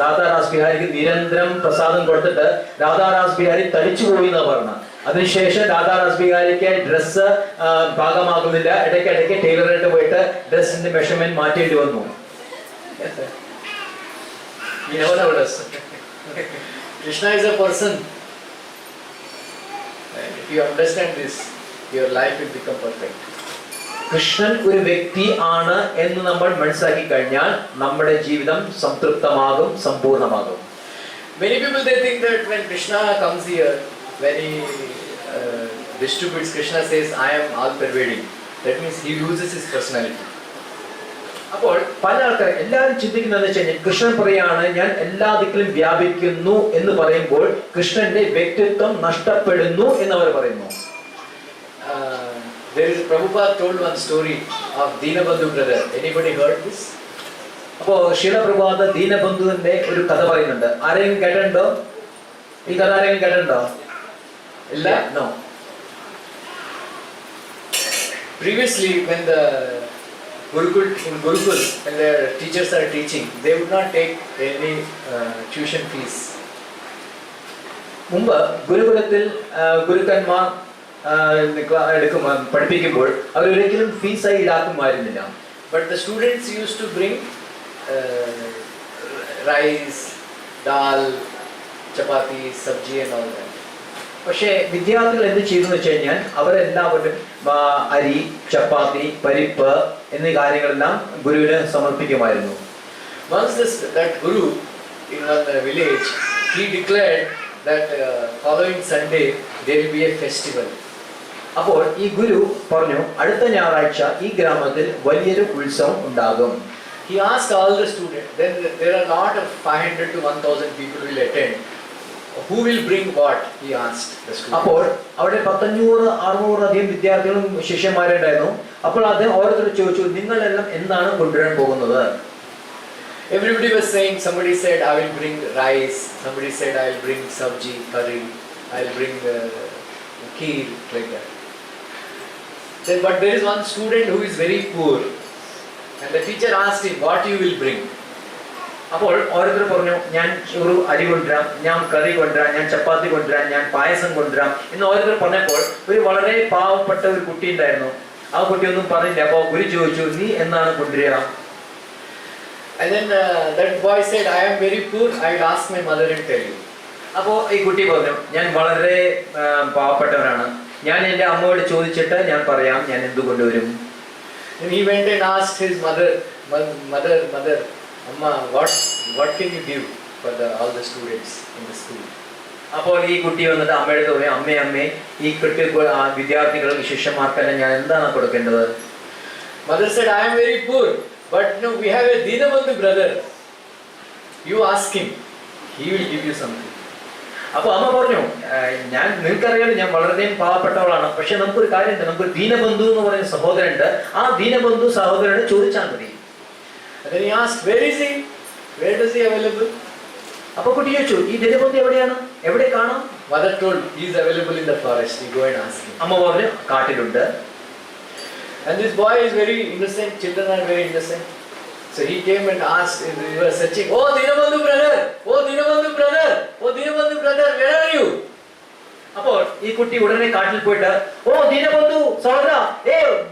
രാധാ രാസ്ബിഹാരിക്ക് നിരന്തരം പ്രസാദം കൊടുത്തിട്ട് രാധാ രാസ്ബിഹാരി തടിച്ചു പോയി എന്നാണ് പറഞ്ഞത്. അതിനുശേഷം രാധാ രാസ്ബിഹാരിക്ക് ഡ്രസ്സ് പാകമാകുന്നില്ല. ഇടയ്ക്കിടയ്ക്ക് ടൈലറായിട്ട് പോയിട്ട് ഡ്രസ്സിന്റെ മെഷർമെന്റ് മാറ്റേണ്ടി വന്നു. Krishna is a person. And if you understand this, your life will become perfect. Krishnan ഒരു വ്യക്തി ആണ് എന്ന് നമ്മൾ മനസ്സിലാക്കി കഴിഞ്ഞാൽ നമ്മുടെ ജീവിതം സംതൃപ്തമാകും, സമ്പൂർണ്ണമാകും. Many people they think that when Krishna comes here, when he distributes, Krishna says, I am all pervading. That means he loses his personality. അപ്പോൾ പല ആൾക്കാർ എല്ലാവരും ചിന്തിക്കുന്നത് വെച്ച് കഴിഞ്ഞാൽ കൃഷ്ണൻ പറയാണ് ഞാൻ എല്ലാ ദിക്കിലും വ്യാപിക്കുന്നു എന്ന് പറയുമ്പോൾ കൃഷ്ണന്റെ വ്യക്തിത്വം നഷ്ടപ്പെടുന്നു എന്ന് അവർ പറയുന്നു. There is Prabhupada told one story of Dinabandhu brother. Anybody heard this? അപ്പോ ശീല പ്രഭുപാദ് ദീനബന്ധുവിന്റെ ഒരു കഥ പറയുന്നുണ്ട്. ആരെങ്കിലും കേട്ടിട്ടുണ്ടോ? ഈ കഥ ആരെങ്കിലും കേട്ടിട്ടുണ്ടോ? ഇല്ല. No. Previously, when the Gurukul, when the teachers are teaching, they would not take any tuition fees. മുമ്പ് ഗുരുകുലത്തിൽ ഗുരുക്കന്മാർ പഠിപ്പിക്കുമ്പോൾ അവരൊരിക്കലും ഫീസായി ഈടാക്കുമായിരുന്നില്ല. But the students used to bring rice, dal, chapati, sabji and all that. പക്ഷേ വിദ്യാർത്ഥികൾ എന്ത് ചെയ്തു വെച്ച് കഴിഞ്ഞാൽ അവരെല്ലാവരും അരി, ചപ്പാത്തി, പരിപ്പ് എന്നീ കാര്യങ്ങളെല്ലാം ഗുരുവിന് സമർപ്പിക്കുമായിരുന്നു. Once that guru in one village, he declared that following Sunday there will be a festival. അപ്പോൾ ഈ ഗുരു പറഞ്ഞു അടുത്ത ഞായറാഴ്ച ഈ ഗ്രാമത്തിൽ വലിയൊരു ഉത്സവം ഉണ്ടാകും. He asked all the students. Then there are lot of 500 to 1000 people will attend. Who will bring what? He asked the students. അപ്പോൾ അവിടെ 500-600 അധികം വിദ്യാർത്ഥികളും ശിഷ്യന്മാരുണ്ടായിരുന്നു. അപ്പോൾ അദ്ദേഹം ഓരോരുത്തരും ചോദിച്ചു നിങ്ങളെല്ലാം എന്താണ് കൊണ്ടുവരാൻ പോകുന്നത്? Everybody was saying, somebody said I will bring rice, somebody said I will bring sabji, curry, I will bring kheer, like that. Then, but there is one student who is very poor, and the teacher asked him, what you will bring? അപ്പോൾ ഓരോരുത്തർ പറഞ്ഞു ഞാൻ ഒരു അരി കൊണ്ടുവരാം, ഞാൻ കറി കൊണ്ടുവരാം, ഞാൻ ചപ്പാത്തി കൊണ്ടുവരാം, ഞാൻ പായസം കൊണ്ടുവരാം എന്ന് ഓരോരുത്തർ പറഞ്ഞപ്പോൾ ഒരു വളരെ പാവപ്പെട്ട ഒരു കുട്ടി ഉണ്ടായിരുന്നു. ആ കുട്ടിയൊന്നും പറഞ്ഞില്ല. അപ്പോൾ ഗുരു ചോദിച്ചു നീ എന്നാണ് കൊണ്ടുവരിക? And then that boy said, I am very poor, I will ask my mother and tell you. അപ്പോൾ ഈ കുട്ടി പറഞ്ഞു ഞാൻ വളരെ പാവപ്പെട്ടവനാണ്, ഞാൻ എൻ്റെ അമ്മയോട് ചോദിച്ചിട്ട് ഞാൻ പറയാം ഞാൻ എന്ത് കൊണ്ടുവരും. And he went and asked his mother, Amma, what can you give for all the students in the school? അപ്പോൾ ഈ കുട്ടി വന്നിട്ട് അമ്മയുടെ പറയും അമ്മേ ഈ കുട്ടി വിദ്യാർത്ഥികൾക്ക് ശിഷ്യന്മാർക്കെല്ലാം ഞാൻ എന്താണ് കൊടുക്കേണ്ടത്? Mother said, I am very poor, but we have a Dinabandhu brother. You ask him, he will give you something. അപ്പൊ അമ്മ പറഞ്ഞു ഞാൻ നിനക്കറിയാലോ ഞാൻ വളരെയധികം പാവപ്പെട്ടവളാണ്, പക്ഷെ നമുക്കൊരു കാര്യമുണ്ട്, നമുക്കൊരു ദീനബന്ധു എന്ന് പറയുന്ന സഹോദരനുണ്ട്, ആ ദീനബന്ധു സഹോദരനെ ചോദിച്ചാൽ മതി. And then he asked, where is he? Where does he available? അപ്പൊ കുട്ടി ചോദിച്ചു ഈ ദീനബന്ധു എവിടെയാണ്, എവിടെ കാണാം? Mother told, he is available in the forest, you go and ask him. അമ്മ പറഞ്ഞു കാട്ടിലുണ്ട്. And this boy is very innocent, children are very innocent. So he came and asked, we were searching, oh Dinabandhu brother, oh Dinabandhu brother, oh Dinabandhu brother, where are you? അപ്പോൾ ഈ കുട്ടി ഉടനെ കാട്ടിൽ പോയിട്ട് ഓ ദീനബന്ധു സഹോദര,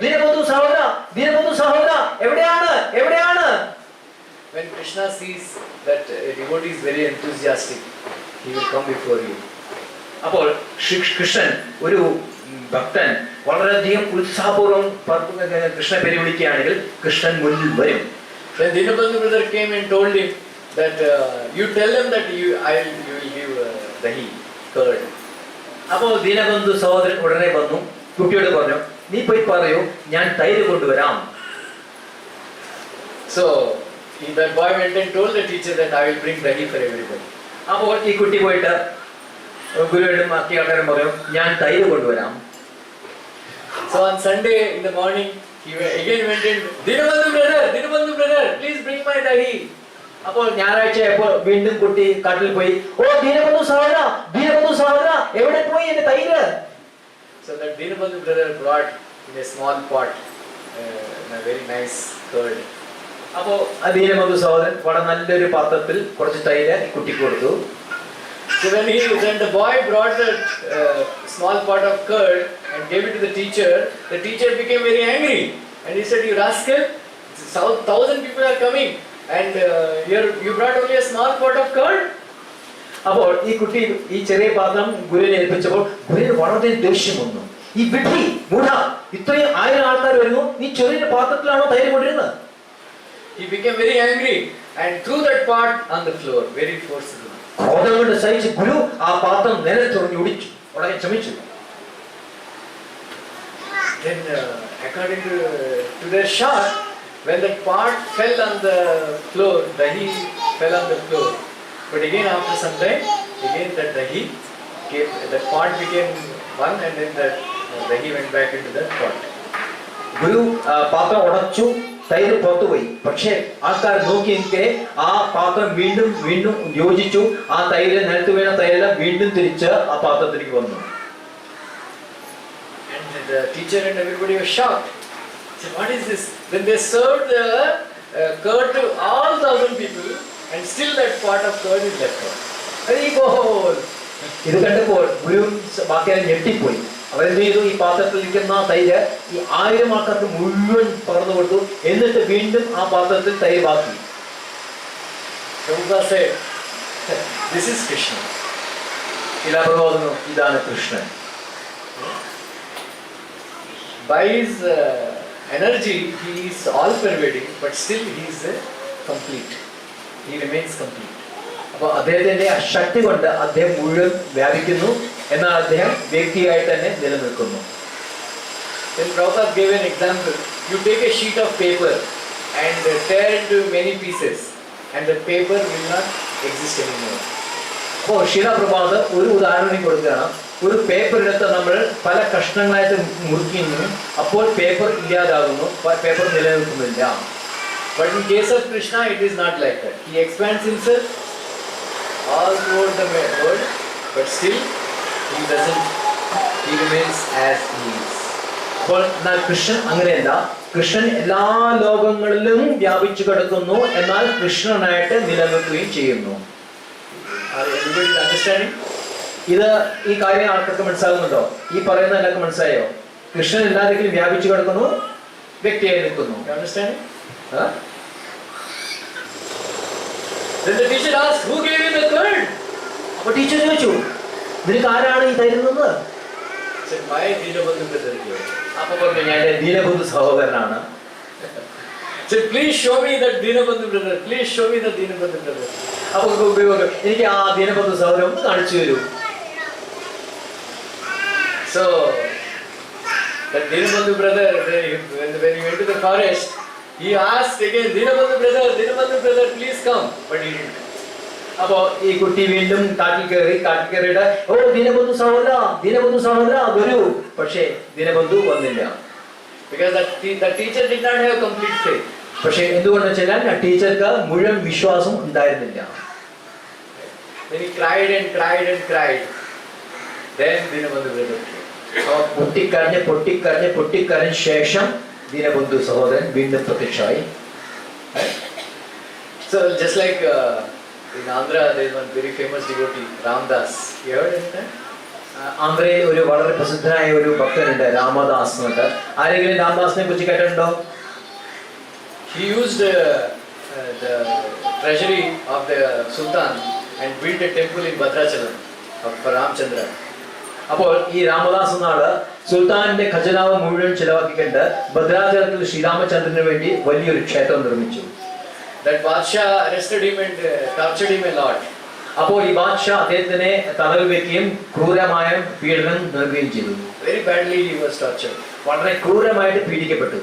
ദീനബന്ധു സഹോദര, ദീനബന്ധു സഹോദര, എവിടെയാണ് എവിടെയാണ്? When Krishna sees that a devotee is very enthusiastic, he will come before you. അപ്പോൾ കൃഷ്ണൻ ഒരു ഭക്തൻ വളരെയധികം ഉത്സാഹപൂർവ്വം കൃഷ്ണനെ പേര് വിളിക്കുകയാണെങ്കിൽ കൃഷ്ണൻ മുന്നിൽ വരും. When Dinabandhu brother came and told him that you tell him that you will give dahi, curd. അപ്പോൾ ദീനബന്ധു സഹോദരൻ ഉടനെ വന്നു കുട്ടിയോട് പറഞ്ഞു, നീ പോയി പറയൂ ഞാൻ തൈര് കൊണ്ടുവരാം. So that boy went and told the teacher that I will bring dahi for everybody. അപ്പോൾ ഈ കുട്ടി പോയിട്ട് ഗുരുവിനും ബാക്കി ആൾക്കാരും പറയും ഞാൻ തൈര് കൊണ്ടുവരാം. So on Sunday in the morning he again went in, Dinabandhu brother, please bring my dahi. അപ്പോൾ ഞായറാഴ്ചയപ്പോൾ വീണ്ടും കുട്ടി കാട്ടിൽ പോയി, ഓ ദീനബന്ധു സഹോദര, ദീനബന്ധു സഹോദര, എവിടെ പോയി എന്റെ തൈര്? So that Dinabandhu brother brought in a small pot a very nice curd. അപ്പോൾ ആ ദീനബന്ധു സഹോദരൻ വളരെ നല്ലൊരു പാത്രത്തിൽ കുറച്ച് തൈര് ഈ കുട്ടിക്ക് കൊടുത്തു. So when the boy brought that small pot of curd and gave it to the teacher became very angry and he said, you rascal, 1,000 people are coming and you brought only a small pot of curd. അപ്പോൾ ഈ കുട്ടി ഈ ചെറിയ പാത്രം ഗുരുവിനെ ഏൽപ്പിച്ചപ്പോൾ ഗുരുവിന് വളരെ ദേഷ്യം വന്നു. ഈ വിഡ്ഢി മൂഢ, ഇത്രയും 1000 ആൾക്കാർ വരുന്നു, നീ ചെറിയ പാത്രത്തിലാണോ തൈര് കൊണ്ടിരുന്നത്? He became very angry and threw that pot on the floor very forcibly. ക്രോധം കൊണ്ട് സഹിച്ച് ഗുരു ആ പാത്രം നിലത്തെറിഞ്ഞ് ഒടിച്ചു, ഉടനെ ക്ഷമിച്ചു. Then according to their shock, when that pot fell on the floor, dahi fell on the floor. But again after some time, again that dahi came, that pot became one and then that dahi went back into the pot. ഗുരു പാത്രം ഉടച്ചു, തൈര് പുറത്തുപോയി. പക്ഷേ ആൾക്കാർ നോക്കി നിൽക്കെ ആ പാത്രം വീണ്ടും വീണ്ടും യോജിച്ചു. ആ തൈര് നിലത്ത് വീണ തൈരെല്ലാം വീണ്ടും തിരിച്ച് ആ പാത്രത്തിലേക്ക് വന്നു. And the teacher and everybody was shocked. Said, what is this? Then they served the curd to all 1,000 people and still that pot of curd is left out. ഇത് കണ്ടപ്പോൾ ഗുരുവും ബാക്കിയാലും ഞെട്ടിപ്പോയി. അവരെന്ത് ചെയ്തു? ഈ പാത്രത്തിൽ ഇരിക്കുന്ന തൈര് ഈ 1000 ആൾക്കാർക്ക് മുഴുവൻ പകർന്നു കൊടുത്തു. എന്നിട്ട് വീണ്ടും ആ പാത്രത്തിൽ തൈര് ബാക്കി. Prabhupada said, this is Krishna. ഇതാണ് Krishnan. By his energy, he is all pervading, but still he is complete. He remains complete. അപ്പോൾ അദ്ദേഹത്തിന്റെ ആ ശക്തി കൊണ്ട് അദ്ദേഹം മുഴുവൻ വ്യാപിക്കുന്നു, എന്നാൽ അദ്ദേഹം വ്യക്തിയായി തന്നെ നിലനിൽക്കുന്നു. Then Prabhupada gave an example. You take a sheet of paper and tear into many pieces, and the paper will not exist anymore. അപ്പോൾ ശിലാപ്രഭാത് ഒരു ഉദാഹരണം കൊടുക്കുകയാണ്. ഒരു പേപ്പർ എടുത്ത് നമ്മൾ പല കഷ്ണങ്ങളായിട്ട് മുറിക്കുന്നു, അപ്പോൾ പേപ്പർ ഇല്ലാതാകുന്നു, പേപ്പർ നിലനിൽക്കുന്നില്ല. But in case of Krishna, it is not like that. He expands himself all throughout the world, but still he remains as he is. അപ്പോൾ എന്നാൽ കൃഷ്ണൻ അങ്ങനെയല്ല. കൃഷ്ണൻ എല്ലാ ലോകങ്ങളിലും വ്യാപിച്ചു കിടക്കുന്നു, എന്നാൽ കൃഷ്ണനായിട്ട് നിലനിൽക്കുകയും ചെയ്യുന്നു. Are everybody understanding? ഇത് ഈ കാര്യം ആൾക്കൊക്കെ മനസ്സിലാകുന്നുണ്ടോ? ഈ പറയുന്ന എല്ലാവർക്കും മനസ്സിലായോ? കൃഷ്ണൻ എല്ലാവരിലും വ്യാപിച്ചു കിടക്കുന്നു, വ്യക്തിയായി നിൽക്കുന്നു. You understand? Then the teacher asked, who gave you the curd? അപ്പോൾ ടീച്ചർ ചോദിച്ചു, നിനക്ക് ആരാണ് ഈ തരുന്നത്? Said, my Dinabandhu brother gave. അപ്പൊ പറഞ്ഞു, ഞാൻ എൻ്റെ ദീനബന്ധു സഹോദരനാണ്. Said, please show me that Dinabandhu brother. Please show me the Dinabandhu brother. അപ്പൊ എനിക്ക് ആ ദീനബന്ധു സഹോദരൻ ഒന്ന് കാണിച്ചു തരൂ. So that Dinabandhu brother, when he went to the forest, he asked again, Dinabandhu brother, please come. But he didn't come. അപ്പോ ഈ കുട്ടി വീണ്ടും കാട്ടിൽ കയറിയിട്ട് ഓ ദീനബന്ധു സഹോദര വരൂ. പക്ഷേ ദീനബന്ധു വന്നില്ല. Because the teacher did not have complete faith. പക്ഷേ എന്തുകൊണ്ടെന്ന് വെച്ചാൽ ആ ടീച്ചർക്ക് മുഴുവൻ വിശ്വാസം ഉണ്ടായിരുന്നില്ല. Then he cried and cried and cried. Then Dinabandhu brother came. പൊട്ടിക്കരഞ്ഞ ശേഷം ദീനബന്ധു സഹോദരൻ വീണ്ടും പ്രത്യക്ഷമായി. So just like in Andhra, there is one very famous devotee, Ramdas. You heard of that? ആന്ധ്രയിൽ ഒരു വളരെ പ്രസിദ്ധനായ ഒരു ഭക്തനുണ്ട്, രാമദാസ് എന്നുണ്ട്. ആരെങ്കിലും രാമദാസിനെ കുറിച്ച് കേട്ടിട്ടുണ്ടോ? He used the treasury of the Sultan and built a temple in Bhadrachalam for Ramchandra. അപ്പോൾ ഈ രാമദാസ് എന്ന ആള് സുൽത്താന്റെ ഖജനാവ് മുഴുവൻ ചിലവാക്കിക്കൊണ്ട് ഭദ്രാചലത്തിൽ ശ്രീരാമചന്ദ്രന് വേണ്ടി വലിയൊരു ക്ഷേത്രം നിർമ്മിച്ചു. That Badshah arrested him and tortured him a lot. അപ്പോൾ ഈ ബാദ്ഷാ അദ്ദേഹത്തിനെ തടവിൽ വെക്കുകയും ക്രൂരമായ പീഡനം നൽകുകയും ചെയ്തു. Very badly he was tortured. വളരെ ക്രൂരമായിട്ട് പീഡിക്കപ്പെട്ടു.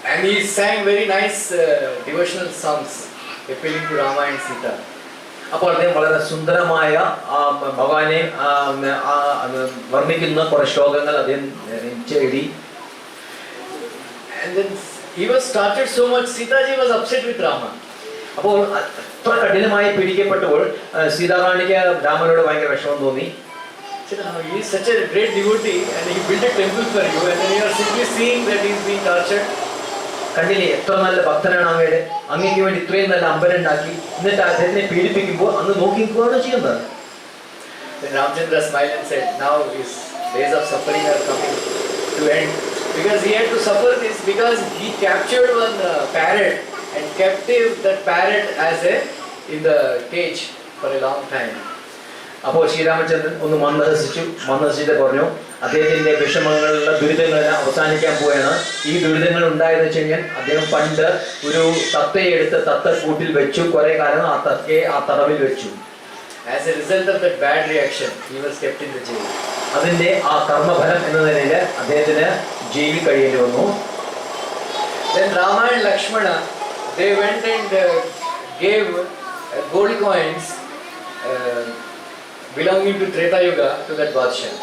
And he sang very nice devotional songs appealing to Rama and Sita. അപ്പോൾ അദ്ദേഹം വളരെ സുന്ദരമായ ഭഗവാനെ വർണ്ണിക്കുന്ന കുറെ ശ്ലോകങ്ങൾ അദ്ദേഹം എഴുതി. And then he was tortured so much, Sitaji was upset with Rama. അപ്പോൾ അത്ര കഠിനമായി പീഡിക്കപ്പെട്ടപ്പോൾ സീതാറാണിക്ക് രാമനോട് ഭയങ്കര വിഷമം തോന്നി. He is such a great devotee and he built a temple for you and then you are simply seeing that he is being tortured. കണ്ടില്ലേ, എത്ര നല്ല ഭക്തനാണ് അങ്ങയുടെ, അങ്ങേക്ക് വേണ്ടി ഇത്രയും നല്ല അമ്പലം ഉണ്ടാക്കി, എന്നിട്ട് അദ്ദേഹത്തിനെ പീഡിപ്പിക്കുമ്പോൾ അന്ന് നോക്കിക്കുകയാണ് ചെയ്യുന്നത്. Then Ramchandra smiled and said, now his days of suffering are coming to end. Because he had to suffer this because he captured one parrot and kept that parrot as in the cage for a long time. അപ്പോൾ ശ്രീരാമചന്ദ്രൻ ഒന്ന് മന്ദഹസിച്ചിട്ട് പറഞ്ഞു, അദ്ദേഹത്തിന്റെ വിഷമങ്ങളുള്ള ദുരിതങ്ങളെല്ലാം അവസാനിക്കാൻ പോവുകയാണ്. ഈ ദുരിതങ്ങൾ ഉണ്ടായെന്ന് വെച്ച് കഴിഞ്ഞാൽ അദ്ദേഹം പണ്ട് ഒരു തത്തയെ എടുത്ത് തത്തക്കൂട്ടിൽ വെച്ചു, കുറെ കാലം ആ തത്തയെ ആ തടവിൽ വെച്ചു. As a result of that bad reaction, he was kept in the jail. അതിന്റെ ആ കർമ്മഫലം എന്ന നിലയിൽ അദ്ദേഹത്തിന് ജയിലിൽ കഴിയേണ്ടി വന്നു. Then Rama and Lakshmana, they went and gave gold coins belonging to Treta Yuga to that Badshah.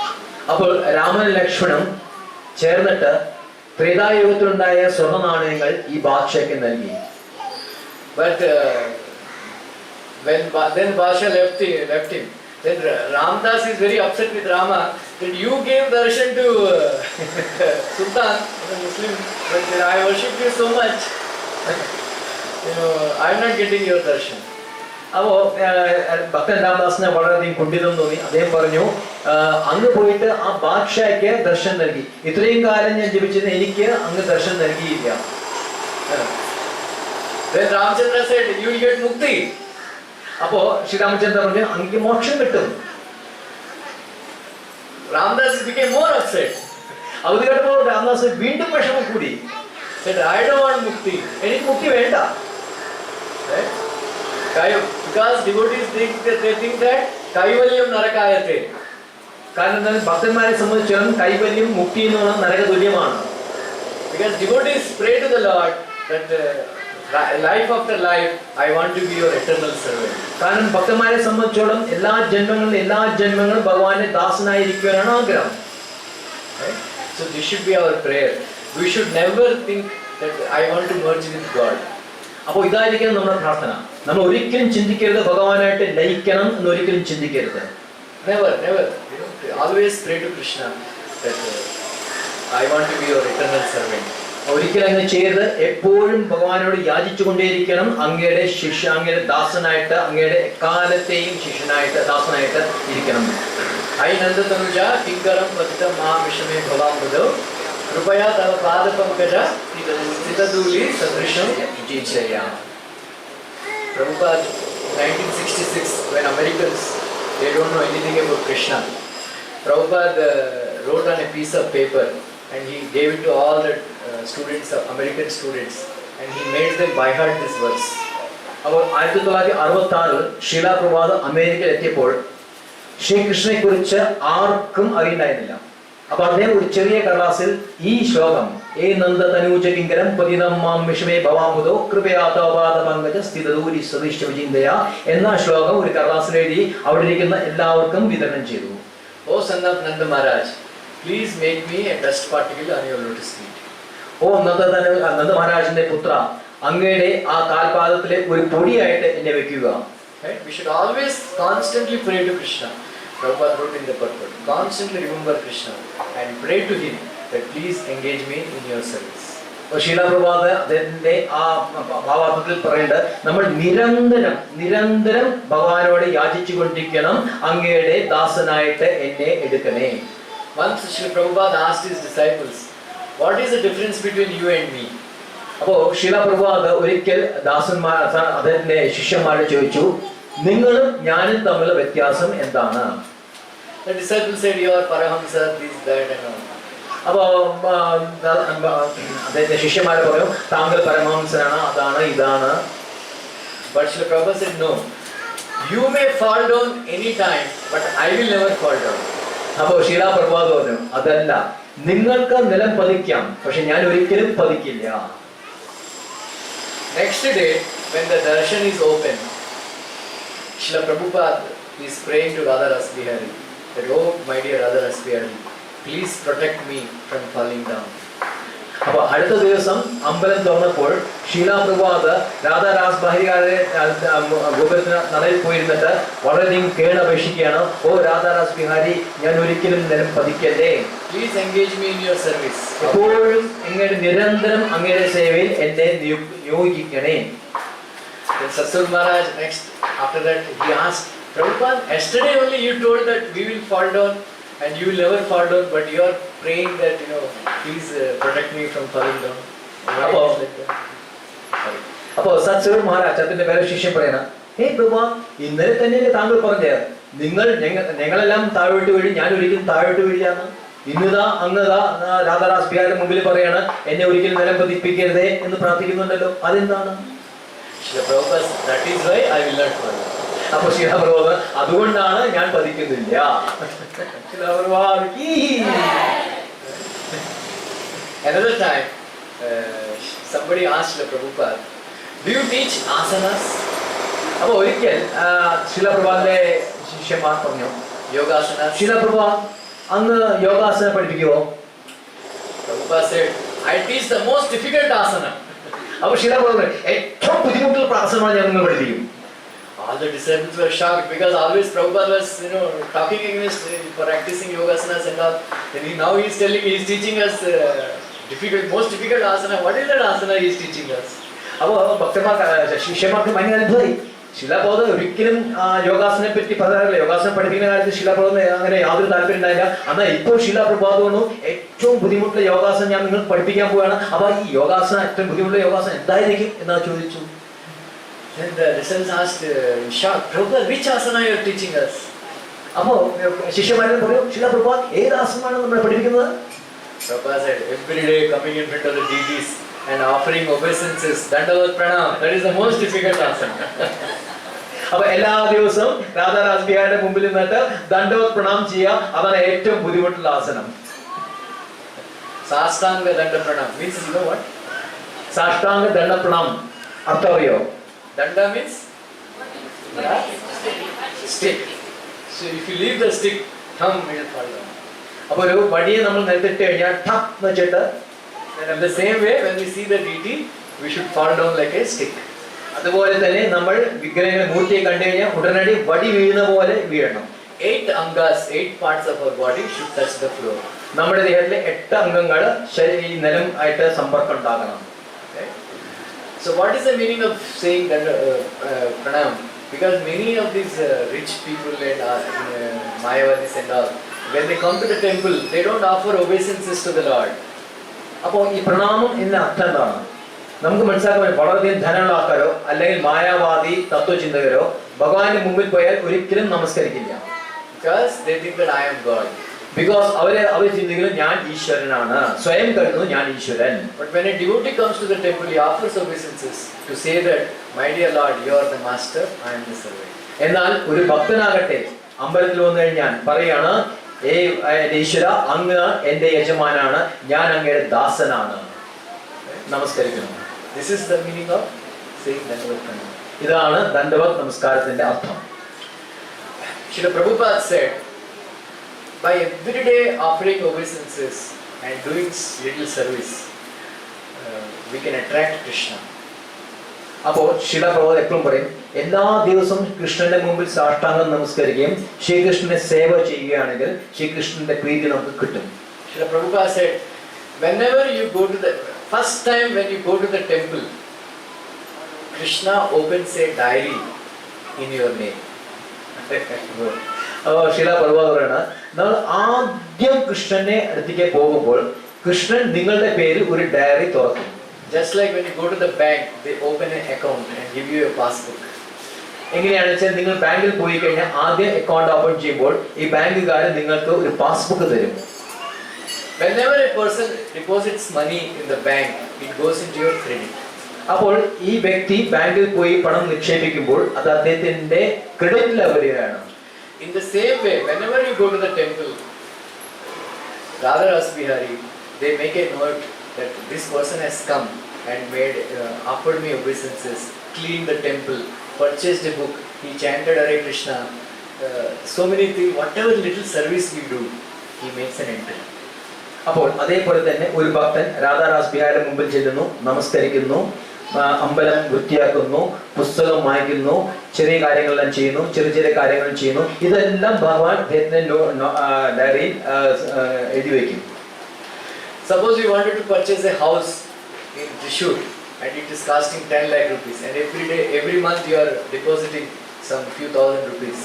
അപ്പോൾ രാമൻ ലക്ഷ്മണും ചേർന്നിട്ട് ത്രേതായുഗത്തിലുണ്ടായ സ്വർണ്ണ നാണയങ്ങൾ ഈ ബാദ്ഷായ്ക്ക് നൽകി. But then Badshah left him. Then Ramdas is very upset with Rama that you gave darshan to Sultan, the Muslim, but I worship you so much. I am not getting your darshan. അപ്പോൾ ഭക്തൻ രാമദാസിനെ വളരെയധികം കുണ്ഠിതം തോന്നി. അദ്ദേഹം പറഞ്ഞു, അങ്ങ് പോയിട്ട് ആ ബാദ്ഷായ്ക്ക് ദർശനം നൽകി, ഇത്രയും കാലം ഞാൻ ജപിച്ചത് എനിക്ക് അങ്ങ് ദർശനം നൽകിയില്ല. Then Ramchandra said, you will get mukti. അപ്പോ ശ്രീരാമചന്ദ്രൻ പറഞ്ഞു, അങ്ങക്ക് മോക്ഷം കിട്ടും. Ramdas became more upset. അത് കേട്ടപ്പോൾ രാമദാസ് വീണ്ടും വിഷമം കൂടി. Said, I don't want mukti. എനിക്ക് മുക്തി വേണ്ട. Right? Because devotees think that Kaivalyam Narakayate. കാരണം ഭക്തന്മാരെ സംബന്ധിച്ചാലും കൈവല്യം മുക്തി എന്ന് പറഞ്ഞാൽ നരക തുല്യമാണ്. Because devotees pray to the Lord that life after life, I want to be your eternal servant. കാരണം ഭക്തന്മാരെ സംബന്ധിച്ചോളം എല്ലാ ജന്മങ്ങളും ഭഗവാന്റെ ദാസനായിരിക്കുവാനാണ് ആഗ്രഹം. So this should be our prayer. We should never think that I want to merge with God. അപ്പോൾ ഇതായിരിക്കണം നമ്മുടെ പ്രാർത്ഥന. നമ്മൾ ഒരിക്കലും ചിന്തിക്കരുത് ഭഗവാനായിട്ട് ലയിക്കണം എന്ന് ഒരിക്കലും ചിന്തിക്കരുത്. Never. Always pray to Krishna that I want to be your eternal servant. ഒരിക്കലും അങ്ങനെ ചെയ്യരുത്. എപ്പോഴും ഭഗവാനോട് യാചിച്ചുകൊണ്ടേയിരിക്കണം, അങ്ങയുടെ ദാസനായിട്ട്, അങ്ങയുടെ എക്കാലത്തെയും ശിഷ്യനായിട്ട് ദാസനായിട്ട് ഇരിക്കണം. I Nanda Tanuja Kinkaram Patitam Mahamishame Bhavam Buddho Krupaya Tava Pada Pankaja Sitaduli Sadrisham Jichaya. Prabhupada, 1966, when Americans, they don't know anything about Krishna, Prabhupada wrote on a piece of paper and he gave it to all the students, American students, and he made them by heart this verse. അപ്പോൾ 1966 ശീല പ്രഭാത അമേരിക്കയിൽ എത്തിയപ്പോൾ ശ്രീകൃഷ്ണനെ കുറിച്ച് ആർക്കും അറിയണ്ടായിരുന്നില്ല. അപ്പൊ അദ്ദേഹം ഒരു ചെറിയ കടലാസിൽ ഈ ശ്ലോകം, ഏ നന്ദ തനൂജ കിങ്കരം പതിതം മാം വിഷമേ ഭവാമുദോ കൃപയാതപാദ പങ്കജ സ്ഥിതദൂരി സദൃശ്യ വിചിന്തയ എന്ന ശ്ലോകം ഒരു കടലാസിൽ എഴുതി അവിടെ ഇരിക്കുന്ന എല്ലാവർക്കും വിതരണം ചെയ്തു. O son of Nanda Maharaj, please make me a dust particle on your lotus feet. ഓ നന്ദ മഹാരാജിന്റെ പുത്ര, അങ്ങയുടെ ആ കാൽപാദത്തിലെ ഒരു പൊടിയായിട്ട് എന്നെ വെക്കുക. Right? We should always constantly pray to Krishna. Prabhupada wrote in the purport, constantly remember Krishna and pray to him that please engage me in your service. ശീല പ്രഭുപാദ് അദ്ദേഹത്തിന്റെ ആ ഭാവാർത്ഥത്തിൽ പറയുന്നത് നമ്മൾ നിരന്തരം ഭഗവാനോട് യാചിച്ചു കൊണ്ടിരിക്കണം, അങ്ങയുടെ ദാസനായിട്ട് എന്നെ എടുക്കണേ. Once Srila Prabhupada asked his disciples, what is the difference between you and me? അപ്പോ ശീല പ്രഭുപാദ് ഒരിക്കൽ അദ്ദേഹത്തിന്റെ ശിഷ്യന്മാരോട് ചോദിച്ചു, നിങ്ങളും ഞാനും തമ്മിലുള്ള വ്യത്യാസം എന്താണ്? The disciples said, you are Parahamsa, this, that and all. അപ്പോ അദ്ദേഹത്തിന്റെ ശിഷ്യന്മാര് പറയും, താങ്കൾ പരമഹംസനാണ്, അതാണ് ഇതാണ്. But Srila Prabhupada said, no. You may fall down any time, but I will never fall down. അപ്പോ ശീല പ്രഭുപാദ് പറഞ്ഞു, അതല്ല, നിങ്ങൾക്ക് നിലം പതിക്കാം, പക്ഷെ ഞാൻ ഒരിക്കലും പതിക്കില്ല. Next day, when the darshan is open, Srila Prabhupada is praying to Radha Rasbihari that, oh my dear Radha Rasbihari, please protect me from falling down. അപ്പൊ അടുത്ത ദിവസം അമ്പലം തുറന്നപ്പോൾ ശീല പ്രഭുപാദ് രാധാ രാസ്ബിഹാരിയുടെ ഗോപുരത്തിന് നടയിൽ പോയിരുന്നിട്ട് വളരെയധികം കേണപേക്ഷിക്കുകയാണ്, ഓ രാധാ രാസ്ബിഹാരി, ഞാൻ ഒരിക്കലും നിലം പതിക്കല്ലേ, Please engage me in your service. എപ്പോഴും അങ്ങയുടെ നിരന്തരം അങ്ങയുടെ സേവയിൽ എന്നെ നിയോഗിക്കണേ. Then Satsur Maharaj next, after that, he asked, Prabhupada, yesterday only you told that we will fall down and you will never fall down, but you are praying that, please protect me from falling down. Why Appo- is like that? Sorry. അപ്പൊ സത്സൂർ മഹാരാജ് അതിന്റെ വേറെ ശിഷ്യൻ പറയണ, പ്രഭു, ഇന്നലെ തന്നെയല്ലേ താങ്കൾ പറഞ്ഞത്, ഞങ്ങളെല്ലാം താഴോട്ട് വീഴും, ഞാൻ ഒരിക്കലും താഴോട്ട് വീഴില്ലാന്ന്. ഇന്നതാ അങ്ങതാ രാധാ രാസ്ബിഹാരിയുടെ മുമ്പിൽ പറയാണ്, എന്നെ ഒരിക്കലും നിലം പതിപ്പിക്കരുതേ എന്ന് പ്രാർത്ഥിക്കുന്നുണ്ടല്ലോ, അതെന്താണ്? Srila Prabhupada, that is why I will not fall down. അപ്പൊ ശീല പ്രഭുപാദ്, അതുകൊണ്ടാണ് ഞാൻ പതിക്കുന്നില്ല. ശീല പ്രഭുപാദ് കീ. Another time, somebody asked Srila Prabhupada, do you teach asanas? അപ്പൊ ഒരിക്കൽ ശീല പ്രഭുപാദിന്റെ ശിഷ്യന്മാർ പറഞ്ഞു, Yogasanas? ശീല പ്രഭുപാദ്, അങ്ങ് യോഗാസനം പഠിപ്പിക്കുവോ? Prabhupada said, I teach the most difficult asana. അപ്പൊ ശീല പ്രഭുപാദ്, ഏറ്റവും ബുദ്ധിമുട്ടുള്ള ആസനമാണ് ഞാൻ നിങ്ങൾ പഠിപ്പിക്കും. All the disciples were shocked because always Prabhupada was, talking against practicing yogasanas and all. And now he is teaching us most difficult asana. What is that asana he is teaching us? അപ്പൊ ഭക്തന്മാർക്ക് ശിഷ്യന്മാർക്ക് ഭയങ്കര അത്ഭുതമായി. ശിലാപ്രഭുപാദ് ഒരിക്കലും യോഗാസനെ പറ്റി പറയാറില്ല, യോഗാസനം പഠിപ്പിക്കുന്ന കാര്യത്തിൽ ശിലാപ്രഭുപാദിന് അങ്ങനെ യാതൊരു താല്പര്യം ഉണ്ടായില്ല. എന്നാൽ ഇപ്പോൾ ശിലാപ്രഭുപാദ് പറഞ്ഞു, ഏറ്റവും ബുദ്ധിമുട്ടുള്ള യോഗാസനം ഞാൻ നിങ്ങൾക്ക് പഠിപ്പിക്കാൻ പോവുകയാണ്. അപ്പൊ ഈ യോഗാസനം, ഏറ്റവും ബുദ്ധിമുട്ടുള്ള യോഗാസനം എന്തായിരിക്കും എന്നാ ചോദിച്ചു. Then the disciples asked in shock, Prabhupada, which asana you are teaching us? അപ്പോ ശിഷ്യന്മാരെ പറയൂ, ശിലാപ്രഭുപാദ് ഏത് ആസനമാണ് നമ്മളെ പഠിപ്പിക്കുന്നത്? Prabhupada said, every day coming in front of the deities and offering obeisances, Dandavat Pranam, that is the most difficult asana. അപ്പൊ എല്ലാ ദിവസവും രാധാ രാസ്ബിഹാരിയുടെ മുമ്പിൽ നിന്നിട്ട് ദണ്ഡവത് പ്രണാം ചെയ്യുക, അതാണ് ഏറ്റവും ബുദ്ധിമുട്ടുള്ള ആസനം. Sastanga Danda Pranam means, you know what? സാഷ്ടാംഗ ദണ്ഡ പ്രണാം അർത്ഥം അറിയോ? Danda means? Stick. So if you leave the stick, thumb will fall down. അപ്പൊ ഒരു വടിയെ നമ്മൾ നിലത്തിട്ട് കഴിഞ്ഞാൽ ടപ്പ് എന്ന് വെച്ചിട്ട്, And in the same way, when we see the deity, we should fall down like a stick. അതുപോലെ തന്നെ നമ്മൾ വിഗ്രഹങ്ങളെ മൂർത്തിയെ കണ്ടു കഴിഞ്ഞാൽ ഉടനടി വടി വീഴുന്ന പോലെ വീഴണം. 8 angas, 8 parts of our body should touch the floor. നമ്മുടെ ദേഹത്തിലെ 8 അംഗങ്ങൾ ഈ നിലം ആയിട്ട് സമ്പർക്കം ഉണ്ടാകണം. Okay? So what is the meaning of saying that pranam? Because many of these rich people and Mayavadis and all, when they come to the temple, they don't offer obeisances to the Lord. അപ്പോൾ ഈ പ്രണാമം എന്ന അർത്ഥം എന്താണ്? നമുക്ക് മനസ്സിലാക്കാൻ, വളരെയധികം ധനമുള്ള ആൾക്കാരോ അല്ലെങ്കിൽ മായാവാദി തത്വചിന്തകരോ ഭഗവാന്റെ മുമ്പിൽ പോയാൽ ഒരിക്കലും നമസ്കരിക്കില്ല. Because they think that I am God. Because അവർ ചിന്തിക്കുന്നത് ഞാൻ ഈശ്വരനാണ്, സ്വയം കരുതുന്നു ഞാൻ ഈശ്വരൻ. But when a devotee comes to the temple, he offers obeisances to say that, my dear Lord, you are the master, I am the servant. എന്നാൽ ഒരു ഭക്തനാകട്ടെ അമ്പലത്തിൽ വന്നു കഴിഞ്ഞാൽ പറയാണ്, ഈശ്വര, അങ്ങ് എന്റെ യജമാനാണ്, ഞാൻ അങ്ങയുടെ ദാസനാണ്, നമസ്കരിക്കണം. This is the meaning of saying Dandavat Pranam. ഇതാണ് ദണ്ഡവത് നമസ്കാരത്തിന്റെ അർത്ഥം. Srila Prabhupada said, by everyday offering obeisances and doing little service, we can attract Krishna. അപ്പോൾ ശില പ്രഭുപാദ് എപ്പോഴും പറയും, എല്ലാ ദിവസവും കൃഷ്ണന്റെ മുമ്പിൽ സാഷ്ടാംഗം നമസ്കരിക്കുകയും ശ്രീകൃഷ്ണനെ സേവ ചെയ്യുകയാണെങ്കിൽ ശ്രീകൃഷ്ണന്റെ പ്രീതി നമുക്ക് കിട്ടും. Srila Prabhupada said, whenever you go to the First time when you go to the temple, Krishna opens a diary in your name. ശില പ്രഭാകറാണ്, നമ്മൾ ആദ്യം കൃഷ്ണനെ അടുത്തേക്ക് പോകുമ്പോൾ കൃഷ്ണൻ നിങ്ങളുടെ പേരിൽ ഒരു ഡയറി തുറക്കും. Just like when you go to the bank, they open an account and give you a passbook. എങ്ങനെയാണെന്ന് വെച്ചാൽ നിങ്ങൾ ബാങ്കിൽ പോയി കഴിഞ്ഞാൽ ആദ്യം അക്കൗണ്ട് ഓപ്പൺ ചെയ്യുമ്പോൾ ഈ ബാങ്കുകാർ നിങ്ങൾക്ക് ഒരു പാസ്ബുക്ക് തരും. Whenever a person deposits money in the bank, it goes into your credit. അപ്പോൾ ഈ വ്യക്തി ബാങ്കിൽ പോയി പണം നിക്ഷേപിക്കുമ്പോൾ അത് അദ്ദേഹത്തിന്റെ ക്രെഡിറ്റിൽ വരികയാണ്. In the same way, whenever you go to the temple, Radha Ras Bihari, they make a note that this person has come and made offered me obeisances, cleaned the temple, purchased a book, he chanted Hare Krishna, so many things, whatever little service we do, he makes an entry. അപ്പോൾ അതേപോലെ തന്നെ ഒരു ഭക്തൻ രാധാറാസ് ബിഹാരിയുടെ മുമ്പിൽ ചെല്ലുന്നു, നമസ്കരിക്കുന്നു, അമ്പലം വൃത്തിയാക്കുന്നു, പുസ്തകം വായിക്കുന്നു, ചെറിയ കാര്യങ്ങളെല്ലാം ചെയ്യുന്നു, ചെറിയ ചെറിയ കാര്യങ്ങൾ ചെയ്യുന്നു. ഇതെല്ലാം ഭഗവാൻ ഡയറിയിൽ എഴുതി വയ്ക്കും. Suppose you wanted to purchase a house in Trishur and it is costing 10 lakh rupees, and every month you are depositing some few thousand rupees.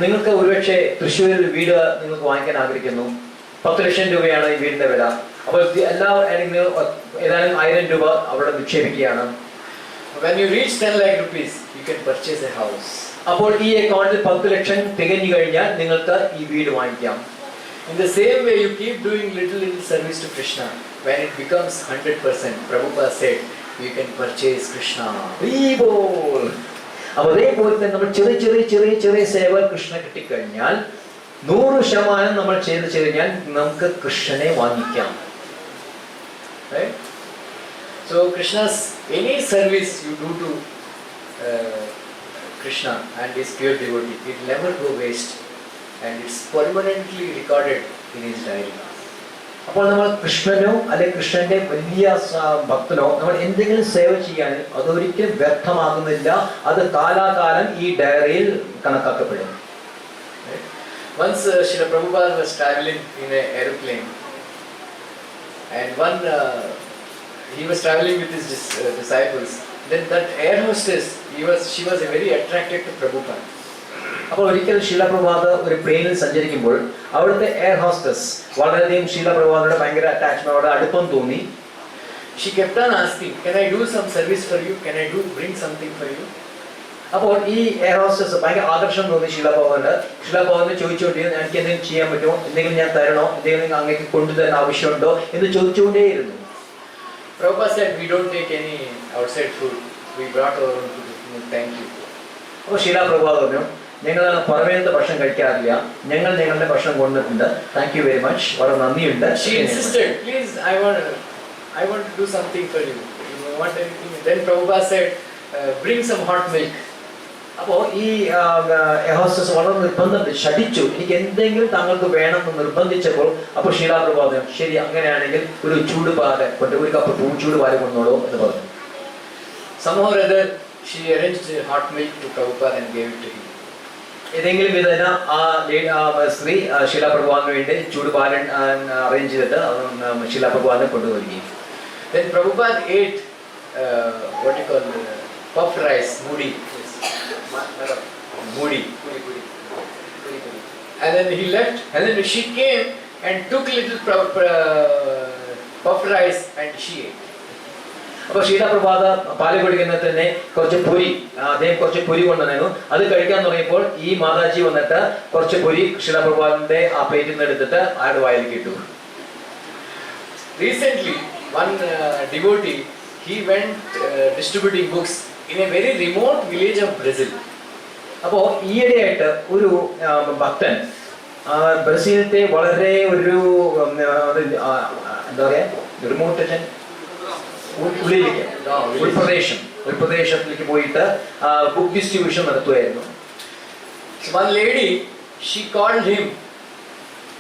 നിങ്ങൾക്ക് ഒരുപക്ഷെ തൃശ്ശൂരിൽ വീട് നിങ്ങൾക്ക് വാങ്ങിക്കാൻ ആഗ്രഹിക്കുന്നു, 10 ലക്ഷം രൂപയാണ് ഈ വീടിന്റെ വില. അപ്പോൾ ഏതാനും 1000 രൂപ അവിടെ നിക്ഷേപിക്കുകയാണ്. When you reach 10 lakh rupees, you can purchase a house. അപ്പോൾ ഈ അക്കൗണ്ടിൽ 10 ലക്ഷം തികഞ്ഞു കഴിഞ്ഞാൽ നിങ്ങൾക്ക് ഈ വീട് വാങ്ങിക്കാം. In the same way, you keep doing little service to Krishna. When it becomes 100%, Prabhupada said, you can purchase Krishna. അപ്പോൾ അതേപോലെ തന്നെ നമ്മൾ ചെറിയ ചെറിയ ചെറിയ ചെറിയ സേവ കൃഷ്ണ കിട്ടിക്കഴിഞ്ഞാൽ 100% നമ്മൾ ചെയ്ത് കഴിഞ്ഞാൽ നമുക്ക് കൃഷ്ണനെ വാങ്ങിക്കാം. Right? So Krishna's any service you do to Krishna and his pure devotee, it will never go waste, and it's permanently recorded in his diary. അപ്പോൾ നമ്മൾ കൃഷ്ണനോ അല്ലെങ്കിൽ കൃഷ്ണന്റെ വലിയ ഭക്തനോ നമ്മൾ എന്തെങ്കിലും സേവ ചെയ്യാൻ അതൊരിക്കലും വ്യർത്ഥമാകുന്നില്ല, അത് കാലാകാലം ഈ ഡയറിയിൽ കണക്കാക്കപ്പെടും. Once Srila Prabhupada was traveling in an aeroplane, and he was traveling with his disciples. Then that air hostess, she was very attracted to Prabhupada. അപ്പോൾ ഒരിക്കൽ ശീല പ്രഭാത് ഒരു പ്ലെയിനിൽ സഞ്ചരിക്കുമ്പോൾ അവിടുത്തെ എയർ ഹോസ്റ്റസ് വളരെയധികം ശീല പ്രഭാതിയുടെ ഭയങ്കര അറ്റാച്ച്മെന്റ് അടുപ്പം തോന്നി. She kept on asking, can I do some service for you? Can I bring something for you? അപ്പോൾ ഈ എയർ ഹോസ്റ്റസ് ഭയങ്കര ആകർഷണം തോന്നി ശീല പ്രഭാതിന് ചോദിച്ചുകൊണ്ട് എനിക്ക് എന്തെങ്കിലും ചെയ്യാൻ പറ്റുമോ, എന്തെങ്കിലും ഞാൻ തരണോ, എന്തെങ്കിലും അങ്ങേക്ക് കൊണ്ടുതരാൻ ആവശ്യമുണ്ടോ എന്ന് ചോദിച്ചുകൊണ്ടേയിരുന്നു. Prabhupada said, we don't take any outside food. We brought our own food. Thank you. അപ്പോൾ ശീല പ്രഭാത് പറഞ്ഞു, ഞങ്ങൾ പുറമേത്തെ ഭക്ഷണം കഴിക്കാറില്ല, ഞങ്ങൾ ഞങ്ങളുടെ ഭക്ഷണം കൊണ്ടിട്ടുണ്ട്, താങ്ക് യു വെരി മച്ച്, വളരെ നന്ദിയുണ്ട്. She insisted, please, I want to do something for you. You want anything? Then Prabhupada said, bring some hot milk. അപ്പോൾ ഈ ഹോസ്റ്റസ് വളരെ നിർബന്ധം ക്ഷണിച്ചു, എനിക്ക് എന്തെങ്കിലും താങ്കൾക്ക് വേണമെന്ന് നിർബന്ധിച്ചപ്പോൾ അപ്പോൾ ശീലാ പ്രഭാതം ശരി അങ്ങനെയാണെങ്കിൽ ഒരു ചൂടുപാല് കൊണ്ട് ഒരു കപ്പ് ചൂടുപാല് കൊണ്ടോളൂ എന്ന് പറഞ്ഞു. Somehow or other she arranged hot milk to Prabhupada and gave it to him. ഏതെങ്കിലും വിധേന ആ സ്ത്രീ ശീലാ പ്രഭാതിന് വേണ്ടി ചൂടുപാലൻ അറേഞ്ച് ചെയ്തിട്ട് ശീലാ പ്രഭാതിനെ കൊണ്ടുവരികയും. Then Prabhupada ate what you call puffed rice, moody. And then he left, and then she came and took little puffed rice and she ate. അപ്പോൾ ശീലാ പ്രഭാത പാല് കുടിക്കുന്നത് തന്നെ കുറച്ച് പൊരി, അദ്ദേഹം കുറച്ച് പൊരി കൊണ്ടുവന്നു. അത് കഴിക്കാൻ തുടങ്ങിയപ്പോൾ ഈ മാതാജി വന്നിട്ട് കുറച്ച് പൊരി ശീലാ പ്രഭാതിന്റെ ആ പ്ലേറ്റിൽ നിന്ന് എടുത്തിട്ട് അയാളുടെ വായിലേക്ക് ഇട്ടു. Recently, one devotee, he went distributing books in a very remote village of Brazil. അപ്പോൾ ഈയിടെയായിട്ട് ഒരു ഭക്തൻ ബ്രസീലത്തെ വളരെ ഒരു എന്താ പറയാ റിമോട്ട് ഉള്ളിലേക്ക് ഒരു പ്രദേശത്തിലേക്ക് പോയിട്ട് ബുക്ക് ഡിസ്ട്രിബ്യൂഷൻ നടത്തുകയായിരുന്നു. One lady, she called him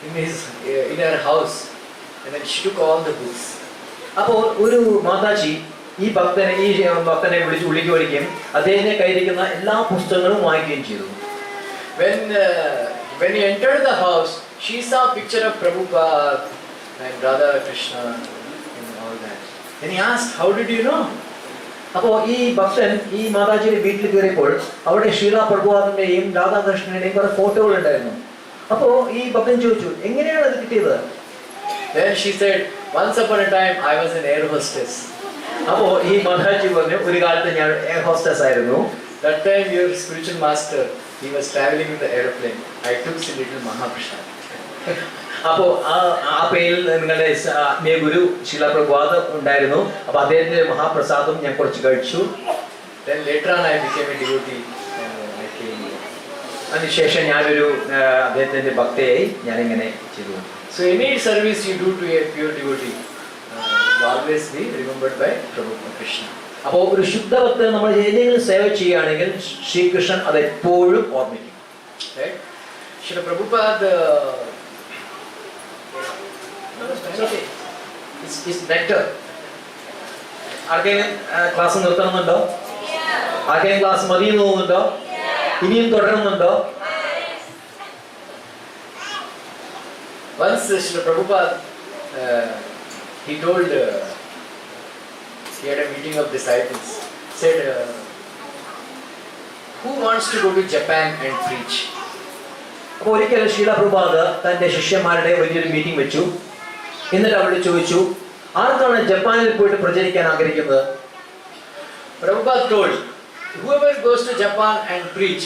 in her house, and then she took all the books. അപ്പോൾ ഒരു മാതാജി ഈ ഭക്തനെ വിളിച്ച് ഉള്ളിലേക്ക് വിളിക്കുകയും അദ്ദേഹത്തിന്റെ കയ്യിലിരിക്കുന്ന എല്ലാ പുസ്തകങ്ങളും വായിക്കുകയും ചെയ്തു. When he entered the house, she saw a picture of Prabhupada and Radha Krishna and all that. Then he asked, how did you know? അപ്പോ ഈ ഭക്തൻ ഈ മാതാജിയുടെ വീട്ടിൽ കയറിയപ്പോൾ അവിടെ ശീല പ്രഭുപാദിന്റെയും രാധാകൃഷ്ണന്റെയും കുറെ ഫോട്ടോകൾ ഉണ്ടായിരുന്നു. അപ്പോ ഈ ഭക്തൻ ചോദിച്ചു, എങ്ങനെയാണ് അത് കിട്ടിയത്? Then she said, once upon a time I was an air hostess. അപ്പോ ഈ മാതാജി പറഞ്ഞു, ഒരു കാലത്ത് ഞാൻ എയർ ഹോസ്റ്റസ് ആയിരുന്നു. That time your spiritual master, he was traveling in the airplane. I took some little Mahaprasad. അപ്പോ ആ പേരിൽ നിങ്ങളുടെ ആത്മീയ ഗുരു ശീല പ്രഭുപാദ് ഉണ്ടായിരുന്നു. അപ്പൊ അദ്ദേഹത്തിന്റെ മഹാപ്രസാദം ഞാൻ കുറച്ച് കഴിച്ചു. Then later on I became a devotee and I came here. അതിനുശേഷം ഞാനൊരു അദ്ദേഹത്തിന്റെ ഭക്തയായി ഞാനിങ്ങനെ ചെയ്തു. So any service you do to a pure devotee will always be remembered by Prabhupada Krishna. അപ്പോൾ ഒരു ശുദ്ധ ഭക്തൻ നമ്മൾ ഏതെങ്കിലും സേവ ചെയ്യുകയാണെങ്കിൽ ശ്രീകൃഷ്ണൻ അത് എപ്പോഴും ഓർമ്മിക്കും. Right? Srila Prabhupada ആർക്കെങ്കിലും ക്ലാസ് നിർത്തണമെന്നുണ്ടോ? ആർക്കെങ്കിലും ക്ലാസ് മതിയെന്ന് തോന്നുന്നുണ്ടോ? ഇനിയും തുടരുന്നുണ്ടോ? Once Srila Prabhupada he told he had a meeting of disciples, said who wants to go to Japan and preach? അപ്പോൾ ഒരിക്കലും ശീല പ്രഭുപാദ് തന്റെ ശിഷ്യന്മാരുടെ വലിയൊരു മീറ്റിംഗ് വെച്ചു. എന്നിട്ട് അവരോട് ചോദിച്ചു, ആർക്കാണ് ജപ്പാനിൽ പോയിട്ട് പ്രചരിക്കാൻ ആഗ്രഹിക്കുന്നത്? Prabhupada told, whoever goes to Japan and preach,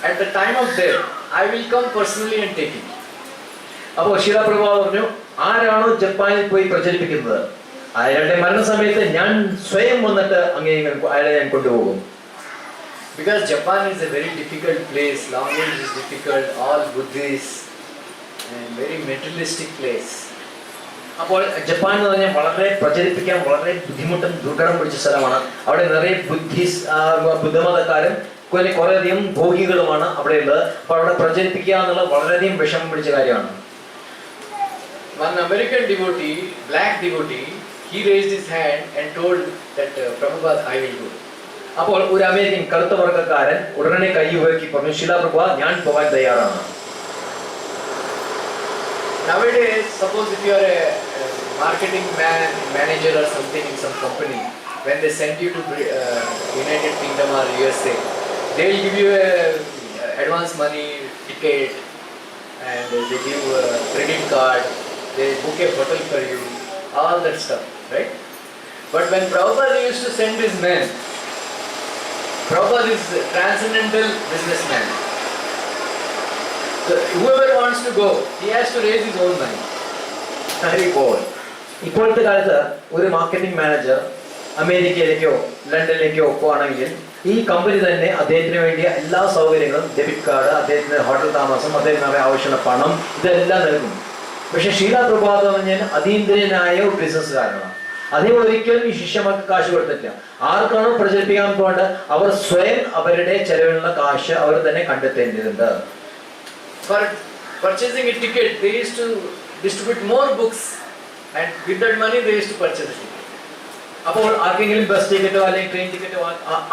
at the time of death, I will come personally and take it. അപ്പോൾ ശീല പ്രഭുപാദ് പറഞ്ഞു, ആരാണോ ജപ്പാനിൽ പോയി പ്രചരിപ്പിക്കുന്നത് അയാളുടെ മരണസമയത്ത് ഞാൻ സ്വയം വന്നിട്ട് അയാളെ ഞാൻ കൊണ്ടുപോകും. Because Japan is a very difficult place, language is difficult, all Buddhist and very materialistic place. അപ്പോൾ ജപ്പാൻ എന്ന് പറഞ്ഞാൽ വളരെ പ്രചരിപ്പിക്കാൻ വളരെ ബുദ്ധിമുട്ടും ദുർഘടം പിടിച്ച സ്ഥലമാണ്. അവിടെ നിറയെ ബുദ്ധമതക്കാരും കുറേയധികം ഭോഗികളുമാണ് അവിടെ ഉള്ളത്. അപ്പോൾ അവിടെ പ്രചരിപ്പിക്കുക എന്നുള്ളത് വളരെയധികം വിഷമം പിടിച്ച കാര്യമാണ്. One American devotee, black devotee, he raised his hand and told that Prabhupada, I will go. അപ്പോൾ ഒരു അമേരിക്കൻ കറുത്ത വർഗ്ഗക്കാരൻ ഉടനെ കൈ ഉയർത്തി പറഞ്ഞു, ശീല പ്രഭുപാദ് ഞാൻ പോകാൻ തയ്യാറാണ്. Nowadays, suppose if you are a marketing manager or something in some company, when they send you to United Kingdom or USA, they will give you a advance money ticket and they give a credit card, they book a hotel for you, all that stuff, right? But when Prabhupada used to send his men, Prabhupada is a transcendental businessman. So whoever wants to go, he has to raise his own money. ഇപ്പോഴത്തെ കാലത്ത് ഒരു marketing manager അമേരിക്കയിലേക്കോ ലണ്ടനിലേക്കോ പോവാണെങ്കിൽ ഈ company തന്നെ അദ്ദേഹത്തിന് വേണ്ടിയ എല്ലാ സൗകര്യങ്ങളും, ഡെബിറ്റ് കാർഡ്, അദ്ദേഹത്തിന് ഹോട്ടൽ താമസം, അദ്ദേഹത്തിന് ആവശ്യമുള്ള പണം ഇതെല്ലാം നൽകും. പക്ഷെ ശീല പ്രഭുപാദ് എന്ന് പറഞ്ഞാൽ അതീന്ദ്രിയനായ ഒരു ബിസിനസ്സുകാരനാണ്. അദ്ദേഹം ഒരിക്കലും ഈ ശിഷ്യന്മാർക്ക് കാശ് കൊടുത്തിട്ടില്ല. ആർക്കാണോ പ്രചരിപ്പിക്കാൻ പോകേണ്ടത് അവർ സ്വയം അവരുടെ ചെലവിനുള്ള കാശ് അവർ തന്നെ കണ്ടെത്തേണ്ടതുണ്ട്. For purchasing a ticket, they used to distribute more books, and with that money they used to purchase a ticket. അപ്പോൾ ആർക്കെങ്കിലും ബസ് ടിക്കറ്റോ അല്ലെങ്കിൽ ട്രെയിൻ ടിക്കറ്റോ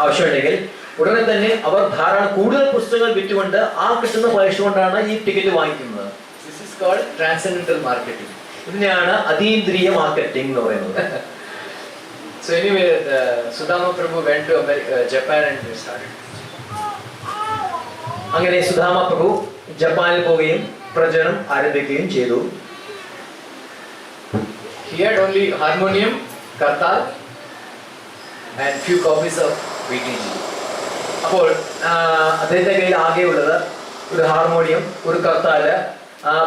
ആവശ്യമുണ്ടെങ്കിൽ ഉടനെ തന്നെ അവർ ധാരാളം കൂടുതൽ പുസ്തകങ്ങൾ വിറ്റുകൊണ്ട് ആ കിട്ടുന്ന പൈസ കൊണ്ടാണ് ഈ ടിക്കറ്റ് വാങ്ങിക്കുന്നത്. This is called transcendental marketing. ഇതിനെയാണ് അതീന്ദ്രിയ മാർക്കറ്റിംഗ് എന്ന് പറയുന്നത്. So anyway, Sudama Prabhu went to Japan and started. അങ്ങനെ സുധാമ പ്രഭു ജപ്പാനിൽ പോവുകയും പ്രചരണം ആരംഭിക്കുകയും ചെയ്തു. He had only harmonium, kartal, and few copies of VTG. അപ്പോൾ അദ്ദേഹത്തിന്റെ കയ്യിൽ ആകെയുള്ളത് ഒരു ഹാർമോണിയം, ഒരു കർത്താല്,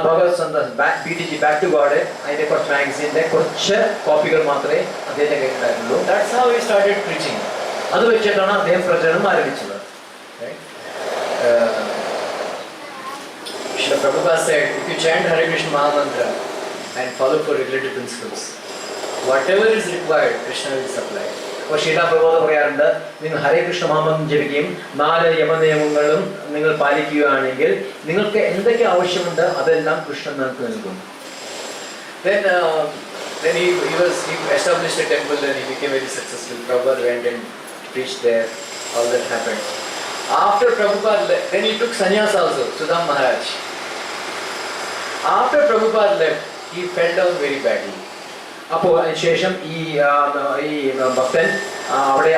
Bhagavat Sandesh, BTG back to God, അതിന്റെ കുറച്ച് മാഗസീന്റെ കുറച്ച് കോപ്പികൾ മാത്രമേ അദ്ദേഹത്തിന്റെ കയ്യിൽ ഉണ്ടായിരുന്നുള്ളൂ. That's how he started preaching. അത് വെച്ചിട്ടാണ് അദ്ദേഹം പ്രചരണം ആരംഭിച്ചത്. Srila Prabhupada said, if you chant Hare Krishna Mahamantra and follow for regulative principles, whatever is required, Krishna will supply. അപ്പോൾ ശീല പ്രബോധ പറയാറുണ്ട്, നിങ്ങൾ ഹരേ കൃഷ്ണ മഹാമന്ത്രം ജപിക്കുകയും 4 യമനിയമങ്ങളും നിങ്ങൾ പാലിക്കുകയാണെങ്കിൽ നിങ്ങൾക്ക് എന്തൊക്കെ ആവശ്യമുണ്ട് അതെല്ലാം കൃഷ്ണൻ നിങ്ങൾക്ക് നൽകും. Then he established a temple and he became very successful. Prabhupada went and preached there. All that happened. After Prabhupada left, then he took sannyas also, Sudam Maharaj. After Prabhupada left, he fell down very badly. അപ്പോൾ അതിനുശേഷം ഈ ഭക്തൻ അവിടെ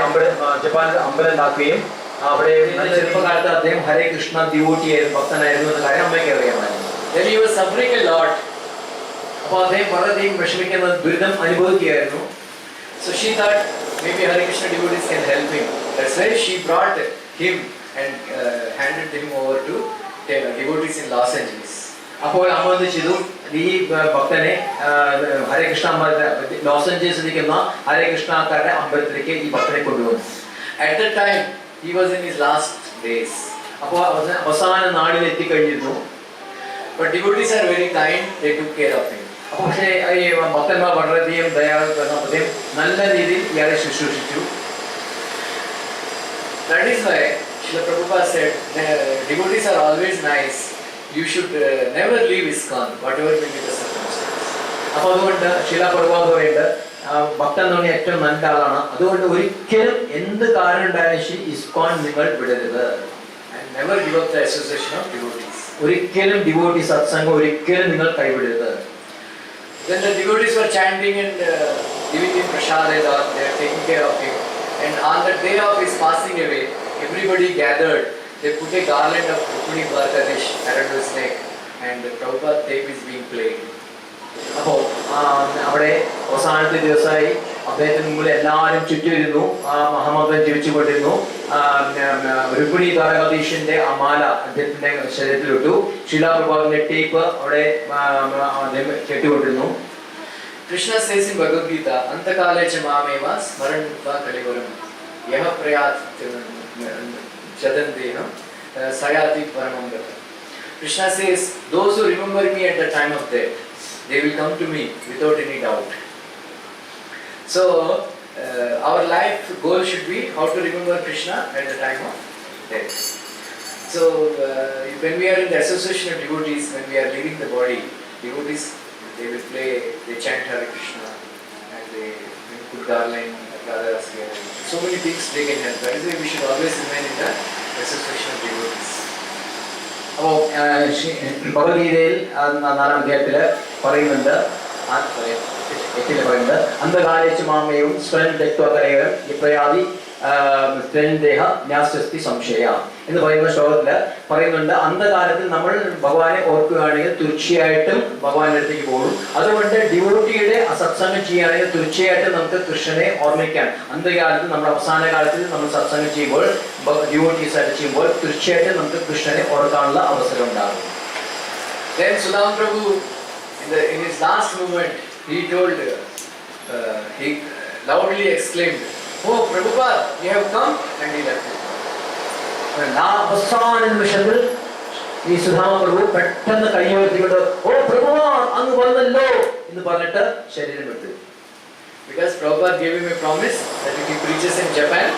ജപ്പാനിൽ അമ്പലം ഉണ്ടാക്കുകയും അവിടെ ചെറുപ്പകാലത്ത് അദ്ദേഹം ഹരേ കൃഷ്ണ ഡിവോട്ടി ആയിരുന്നു, ഭക്തനായിരുന്നു എന്ന കാര്യം അമ്മയ്ക്ക് അറിയാമായിരുന്നു. Then he was suffering a lot. അപ്പോൾ അദ്ദേഹം വളരെയധികം വിഷമിക്കുന്ന ദുരിതം അനുഭവിക്കുകയായിരുന്നു. So she thought maybe Hare Krishna devotees can help him. That's why she brought him and handed him over to devotees in Los Angeles. അപ്പോൾ അമ്മ എന്ത് ചെയ്തു, ഈ ഭക്തനെ ഹരേ കൃഷ്ണ അമ്പലത്തിൽ ലോസ് ഏഞ്ചൽസിൽ ഇരിക്കുന്ന ഹരേ കൃഷ്ണക്കാരുടെ അമ്പലത്തിലേക്ക് ഈ ഭക്തനെ കൊണ്ടുവന്നു. At that time he was in his last days. അപ്പോൾ അവസാന നാളിൽ എത്തിക്കഴിഞ്ഞിരുന്നു. But devotees are very kind, they took care of him. അപ്പോൾ പക്ഷേ ഈ ഭക്തന്മാർ വളരെയധികം ദയാലുദ്ധം നല്ല രീതിയിൽ ഇയാളെ ശുശ്രൂഷിച്ചു. That is why Srila Prabhupada said devotees are always nice. You should never leave ISKCON, whatever may be the circumstances. അപ്പോൾ അതുകൊണ്ട് ശീല പ്രഭുപാദ് പറയുന്നത് ഭക്തൻ എന്ന് പറഞ്ഞാൽ ഏറ്റവും നല്ല ആളാണ്, അതുകൊണ്ട് ഒരിക്കലും എന്ത് കാരണം ഉണ്ടായാലും ശരി ഇസ്കോൺ നിങ്ങൾ വിടരുത്. And never give up the association of devotees. ഒരിക്കലും ഡിവോട്ടി സത്സംഗം ഒരിക്കലും നിങ്ങൾ കൈവിടരുത്. Then the devotees were chanting and giving him prasad, they are taking care of him. And on the day of his passing away, everybody gathered. They put a garland of Rukmini Dwarkadish around his neck, and the Prabhupada tape is being played. അപ്പോൾ അവിടെ അവസാനത്തെ ദിവസമായി അദ്ദേഹത്തിന് മുമ്പിൽ എല്ലാവരും ചുറ്റുമിരുന്നു, ആ മഹാമന്ത്രം ജപിച്ചുകൊണ്ടിരുന്നു. രുക്മിണി ദ്വാരകാധീശന്റെ ആ മാല അദ്ദേഹത്തിന്റെ ശരീരത്തിലിട്ടു. ശീലാപ്രഭാതിന്റെ ടേപ്പ് അവിടെ അദ്ദേഹം കെട്ടിക്കൊണ്ടിരുന്നു. Krishna says in Bhagavad Gita, Antakale cha mameva smaran mukta kalivaram yaha prayat chadandeha sayati paramam gata. Krishna says, those who remember me at the time of death, they will come to me without any doubt. So, our life goal should be how to remember Krishna at the time of death. So, when we are in the association of devotees, when we are leaving the body, devotees, they will play, they chant Hare Krishna, and they put garland, Radharas here. So many things they can help. That is why we should always remain in the association of devotees. അപ്പോൾ ഭഗവത്ഗീതയിൽ 4-ാം അധ്യായത്തില് പറയുന്നുണ്ട്, 8-ൽ പറയുന്നത് അന്ധകാലേച്ചു മാമയും സ്വയം തെക്വകരേയം ഇപ്രയാതി ദേഹ ന്യാസ്തി സംശയ എന്ന് പറയുന്ന ശ്ലോകത്തില് പറയുന്നുണ്ട്, അന്ധകാലത്തിൽ നമ്മൾ ഭഗവാനെ ഓർക്കുകയാണെങ്കിൽ തീർച്ചയായിട്ടും ഭഗവാന്റെ അടുത്തേക്ക് പോകും. അതുകൊണ്ട് ഡിവോട്ടിയുടെ സത്സംഗം ചെയ്യുകയാണെങ്കിൽ തീർച്ചയായിട്ടും നമുക്ക് കൃഷ്ണനെ ഓർമ്മിക്കാൻ, അന്ധകാലത്ത് നമ്മൾ അവസാന കാലത്തിൽ നമ്മൾ സത്സംഗം ചെയ്യുമ്പോൾ ഡിവോട്ടീസ് ആയിട്ട് ചെയ്യുമ്പോൾ തീർച്ചയായിട്ടും നമുക്ക് കൃഷ്ണനെ ഓർക്കാനുള്ള അവസരം ഉണ്ടാകും. Then Sudam Prabhu in his last moment he told he loudly exclaimed, "Oh Prabhupada, you have come," and he left. അവസാന നിമിഷത്തിൽ ഈ സുധാമ പ്രഭു പെട്ടെന്ന് കൈയുയർത്തിക്കൊണ്ട് ഓ പ്രഭുവാ അങ്ങ് വന്നല്ലോ എന്ന് പറഞ്ഞിട്ട് ശരീരം വിട്ടു. Because Prabhupada gave him a promise that if he preaches in Japan,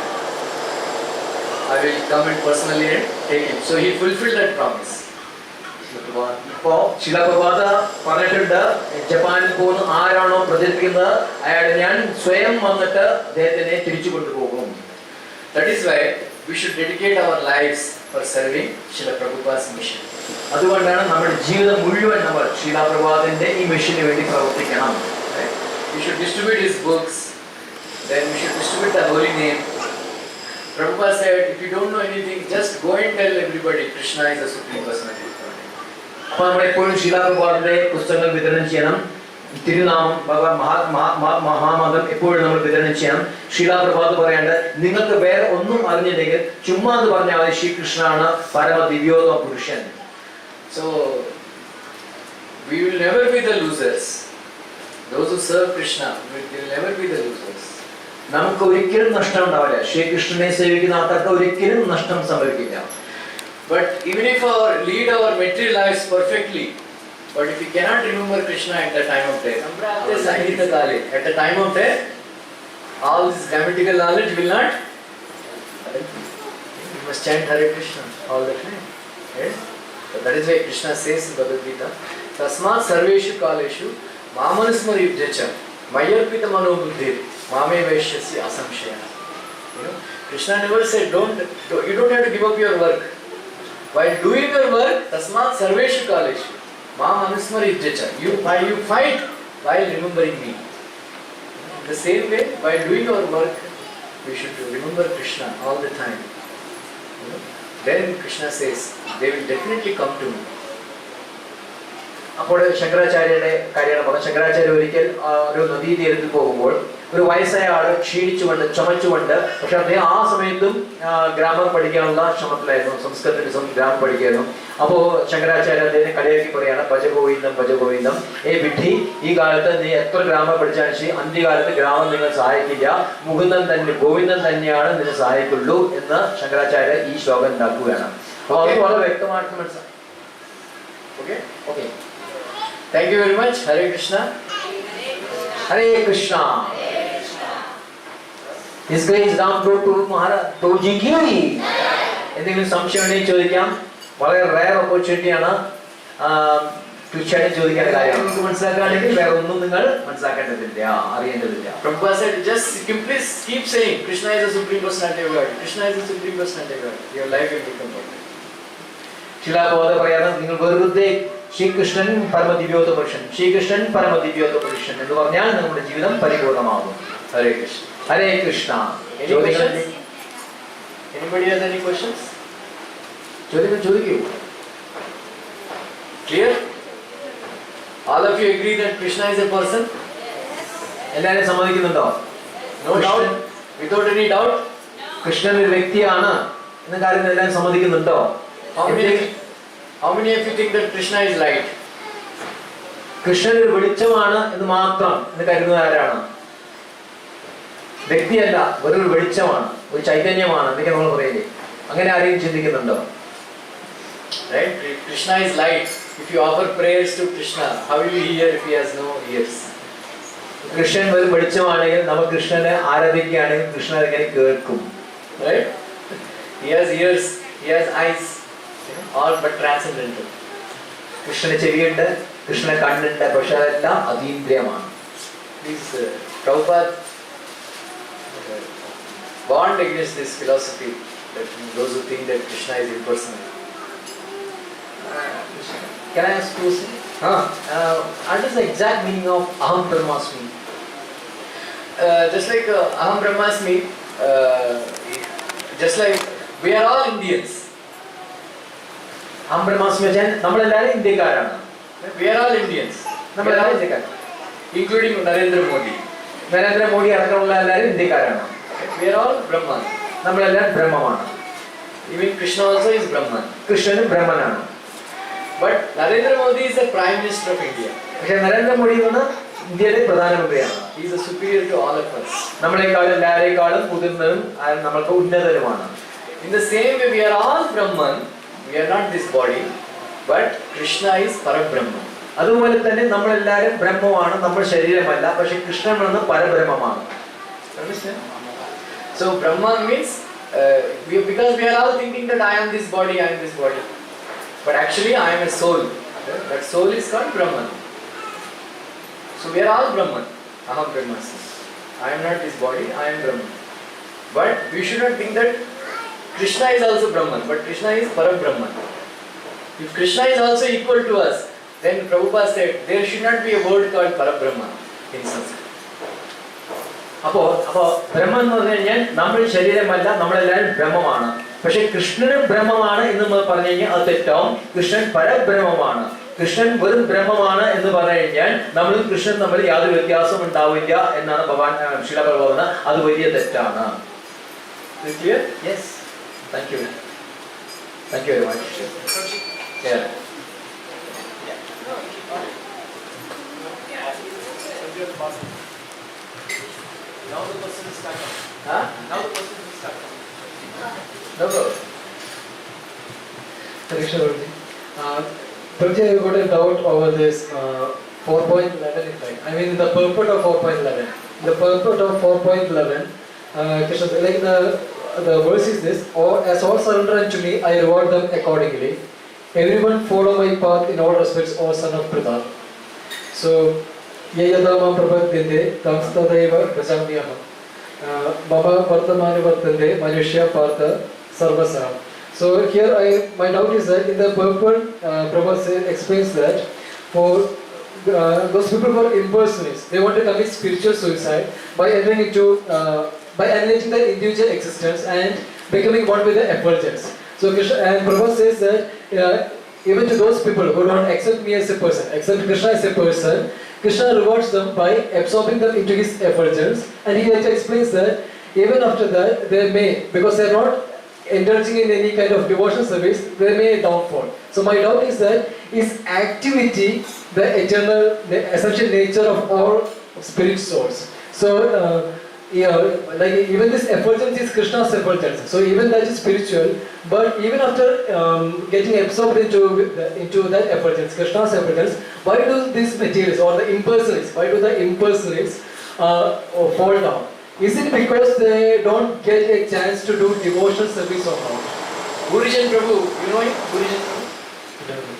I will come and personally and take him. So he fulfilled that promise. അപ്പോ ശിലപ്രഭാത പറഞ്ഞിട്ടുണ്ട്, ജപ്പാനിൽ പോകുന്ന ആരാണോ പ്രചരിപ്പിക്കുന്നത് അയാളെ ഞാൻ സ്വയം വന്നിട്ട് അദ്ദേഹത്തിനെ തിരിച്ചു കൊണ്ടുപോകും. That is why we should dedicate our lives for serving Srila Prabhupada's mission. അതുകൊണ്ടാണ് നമ്മുടെ ജീവിതം മുഴുവൻ നമ്മൾ ശീലാപ്രഭാതന്റെ ഈ മിഷന് വേണ്ടി പ്രവർത്തിക്കണം. We should distribute his books, then we should distribute the holy name. Prabhupada said, if you don't know anything, just go and tell everybody Krishna is the Supreme Personality. അപ്പൊ നമ്മളെപ്പോഴും ശീലാപ്രഭാതന്റെ പുസ്തകങ്ങൾ വിതരണം ചെയ്യണം, തിരുനാമം മഹാമതം എപ്പോഴും നമ്മൾ വിതരണം ചെയ്യണം. ശീലാപ്രഭാത് പറയാണ്ട് നിങ്ങൾക്ക് വേറെ ഒന്നും അറിഞ്ഞില്ലെങ്കിൽ ചുമ്മാ എന്ന് പറഞ്ഞാൽ മതി, ശ്രീകൃഷ്ണനാണ് പരമ ദിവ്യോത്തമ പുരുഷൻ. So we will never be the losers. Those who serve Krishna will never be the losers. നമുക്ക് ഒരിക്കലും നഷ്ടം ഉണ്ടാവില്ല. ശ്രീകൃഷ്ണനെ സേവിക്കുന്ന ആൾക്കാർക്ക് ഒരിക്കലും നഷ്ടം സംഭവിക്കില്ല. But even if lead our material lives perfectly, but if we cannot remember Krishna at the time of death, at the time of death, all this grammatical knowledge will not. We must chant Hare Krishna all the time. Right? So that is why Krishna says in Bhagavad Gita, Tasmat sarveshu kaleshu mamanusmar yudhyacha mayarpita mano buddhir mame vaishyasya asamshaya. Krishna never said you don't have to give up your work. While doing your work, tasmat sarveshu kaleshu, Mam Anusmaridjacha. You fight while remembering me. The same way, by doing our work, we should remember Krishna all the time. Then Krishna says, they will definitely come to me. അപ്പോൾ ശങ്കരാചാര്യരുടെ കാര്യമാണ് പറഞ്ഞത്. ശങ്കരാചാര്യ ഒരിക്കൽ ഒരു നദീതീരത്തിൽ പോകുമ്പോൾ ഒരു വയസ്സായ ആള് ക്ഷീണിച്ചുകൊണ്ട് ചുമച്ചുകൊണ്ട്, പക്ഷെ അദ്ദേഹം ആ സമയത്തും ഗ്രാമർ പഠിക്കാനുള്ള ശ്രമത്തിലായിരുന്നു, സംസ്കൃതത്തിൽ ഗ്രാമർ പഠിക്കായിരുന്നു. അപ്പോൾ ശങ്കരാചാര്യ അദ്ദേഹത്തെ കളിയാക്കി പറയാണ്, ഭജഗോവിന്ദം ഭജഗോവിന്ദം, വിഡ്ഢി, ഈ കാലത്ത് നീ എത്ര ഗ്രാമർ പഠിച്ചാലും ശരി, അന്ത്യകാലത്ത് ഗ്രാമം നിങ്ങൾ സഹായിക്കില്ല, മുകുന്ദൻ തന്നെ ഗോവിന്ദൻ തന്നെയാണ് നിന്നെ സഹായിക്കുള്ളൂ എന്ന് ശങ്കരാചാര്യ ഈ ശ്ലോകം ഉണ്ടാക്കുകയാണ്. അപ്പോൾ അത് വളരെ വ്യക്തമായിട്ട് മനസ്സിലായി. Okay? Okay. Thank you very much. Hare Krishna. Hare Krishna. His Grace Ram Prabhu Maharaj Toji ki എന്തെങ്കിലും സംശയം ഉണ്ടെങ്കിൽ ചോദിക്കാം. വളരെ റയർ ഓപ്പർച്യൂണിറ്റി ആണ് തീർച്ചയായിട്ടും ചോദിക്കേണ്ട കാര്യമാണ്. നിങ്ങൾക്ക് മനസ്സിലാക്കുകയാണെങ്കിൽ വേറെ ഒന്നും നിങ്ങൾ മനസ്സിലാക്കേണ്ടതില്ല, അറിയേണ്ടതില്ല. Prabhupada said, just simply keep saying Krishna is the Supreme Personality of God. Krishna is the Supreme Personality of God. Your life will become perfect. ശിലാബോധ പറയാണ്, നിങ്ങൾ വെറുതെ ശ്രീകൃഷ്ണൻ പരമദിവ്യോത്ത പുരുഷൻ, ശ്രീകൃഷ്ണൻ പരമദിവ്യോത്ത പുരുഷൻ എന്ന് പറഞ്ഞാൽ നമ്മുടെ ജീവിതം പരിപൂർണമാകും. Hare Krishna. Hare Krishna. Any questions? Anybody has any questions? ചോദ്യങ്ങൾ ചോദിക്കൂ. Clear? All of you agree that Krishna is a person? എല്ലാവരും സമ്മതിക്കുന്നുണ്ടോ? No doubt? Without any doubt? Krishnan ഒരു വ്യക്തിയാണ് എന്ന കാര്യം എല്ലാവരും സമ്മതിക്കുന്നുണ്ടോ? How many of you think that Krishna is light? Krishnan ഒരു വെളിച്ചമാണ് എന്ന് മാത്രം എന്ന് കരുതുന്ന ആരാണ്? വ്യക്തിയല്ല, വെറൊരു വെളിച്ചമാണ്, ഒരു ചൈതന്യമാണ് എന്നൊക്കെ നമ്മൾ പറയില്ലേ? അങ്ങനെ ആരെയും ചിന്തിക്കുന്നുണ്ടോ? Right? Krishna is light. If you offer prayers to Krishna, how will you hear if he has no ears? Krishnan വെറും വെളിച്ചമാണെങ്കിൽ നമ്മൾ കൃഷ്ണനെ ആരാധിക്കുകയാണെങ്കിൽ കൃഷ്ണൻ എങ്ങനെ കേൾക്കും? Right? He has ears, he has eyes, all but transcendental. കൃഷ്ണന് ചെവിയുണ്ട്, കൃഷ്ണനെ കണ്ണുണ്ട്, പക്ഷെ അതെല്ലാം അതീന്ദ്രിയമാണ്. Please, Prabhupada warned against this philosophy that those who think that Krishna is impersonal. Can I ask you? What is the exact meaning of Aham Brahmasmi? Just like Aham Brahmasmi, just like we are all Indians. Aham Brahmasmi വെച്ചാൽ നമ്മളെല്ലാവരും ഇന്ത്യക്കാരാണ്. We are all Indians. നമ്മളെല്ലാവരും ഇന്ത്യക്കാർ, including Narendra Modi. Narendra Modi അടക്കമുള്ള എല്ലാവരും ഇന്ത്യക്കാരാണ്. We are all Brahman. നമ്മളെല്ലാം ബ്രഹ്മമാണ്. Even Krishna also is Brahman. കൃഷ്ണനും ബ്രഹ്മനാണ്. But Narendra Modi is the Prime Minister of India. പക്ഷെ നരേന്ദ്രമോദി എന്ന ഇന്ത്യയുടെ പ്രധാനമന്ത്രിയാണ്. He is a superior to all of us. നമ്മളെക്കാളും എല്ലാവരെക്കാളും മുതിർന്നതും നമ്മൾക്ക് ഉന്നതരുമാണ്. In the same way, we are all Brahman. We are not this body, but Krishna is Parabrahman. അതുപോലെ തന്നെ നമ്മളെല്ലാവരും ബ്രഹ്മമാണ്, നമ്മൾ ശരീരമല്ല, പക്ഷെ കൃഷ്ണൻ എന്ന പരബ്രഹ്മമാണ്. Understand? So Brahman means because we are all thinking that I am this body, I am this body, but actually I am a soul. That soul is called Brahman. So we are all Brahman. Aham Brahmasmi. I am not this body, I am Brahman. But we should not think that Krishna is also Brahman, but Krishna is Parabrahman. If Krishna is also equal to us, then Prabhupada said there should not be a word called Parabrahman in Sanskrit. അപ്പോ ബ്രഹ്മം എന്ന് പറഞ്ഞു കഴിഞ്ഞാൽ നമ്മൾ ശരീരമല്ല, നമ്മളെല്ലാവരും ബ്രഹ്മമാണ്. പക്ഷെ കൃഷ്ണനും ബ്രഹ്മമാണ് എന്ന് പറഞ്ഞു കഴിഞ്ഞാൽ അത് തെറ്റാവും. കൃഷ്ണൻ പരബ്രഹ്മമാണ്. കൃഷ്ണൻ വെറും ബ്രഹ്മമാണ് എന്ന് പറഞ്ഞു കഴിഞ്ഞാൽ നമ്മളും കൃഷ്ണൻ തമ്മിൽ യാതൊരു വ്യത്യാസവും ഉണ്ടാവില്ല എന്നാണ് ഭഗവാൻ ശീല പറയുന്നത്. അത് വലിയ തെറ്റാണ്. Clear? Yes. Thank you. Thank you very much. Yeah. Now the person is stuck. Huh? Now the person is stuck. No problem. Prabhuji, I got a doubt over this 4.11. I mean, the purport of 4.11. The purport of 4.11, Krishna, like the verse is this: as all surrender unto me, I reward them accordingly. Everyone follow my path in all respects, O son of Pritha. So, ye yada mam prabhatyante tamstadaiva prajamyaham mama vartamani vartante manushya partha sarvasah. So here my doubt is that in the purport Prabhupada explains that for those people who are impersonalists. They want to commit spiritual suicide by entering into by annihilating their individual existence and becoming one with the effulgence. So Krishna and Prabhupada says that even to those people who don't accept me as a person, accept Krishna as a person, Krishna rewards them by absorbing them into his effulgence. And he later explains that even after that, they may, because they are not indulging in any kind of devotional service, they may downfall. So my doubt is that is activity the eternal, the essential nature of all spirit souls? So like even this effulgence is Krishna's effulgence. So even that is spiritual, but even after getting absorbed into that effulgence, Krishna's effulgence, why do these materials or the impersonalists, why do the impersonalists fall down? Is it because they don't get a chance to do devotional service or not? Gurijan Prabhu, you know him? Gurijan Prabhu?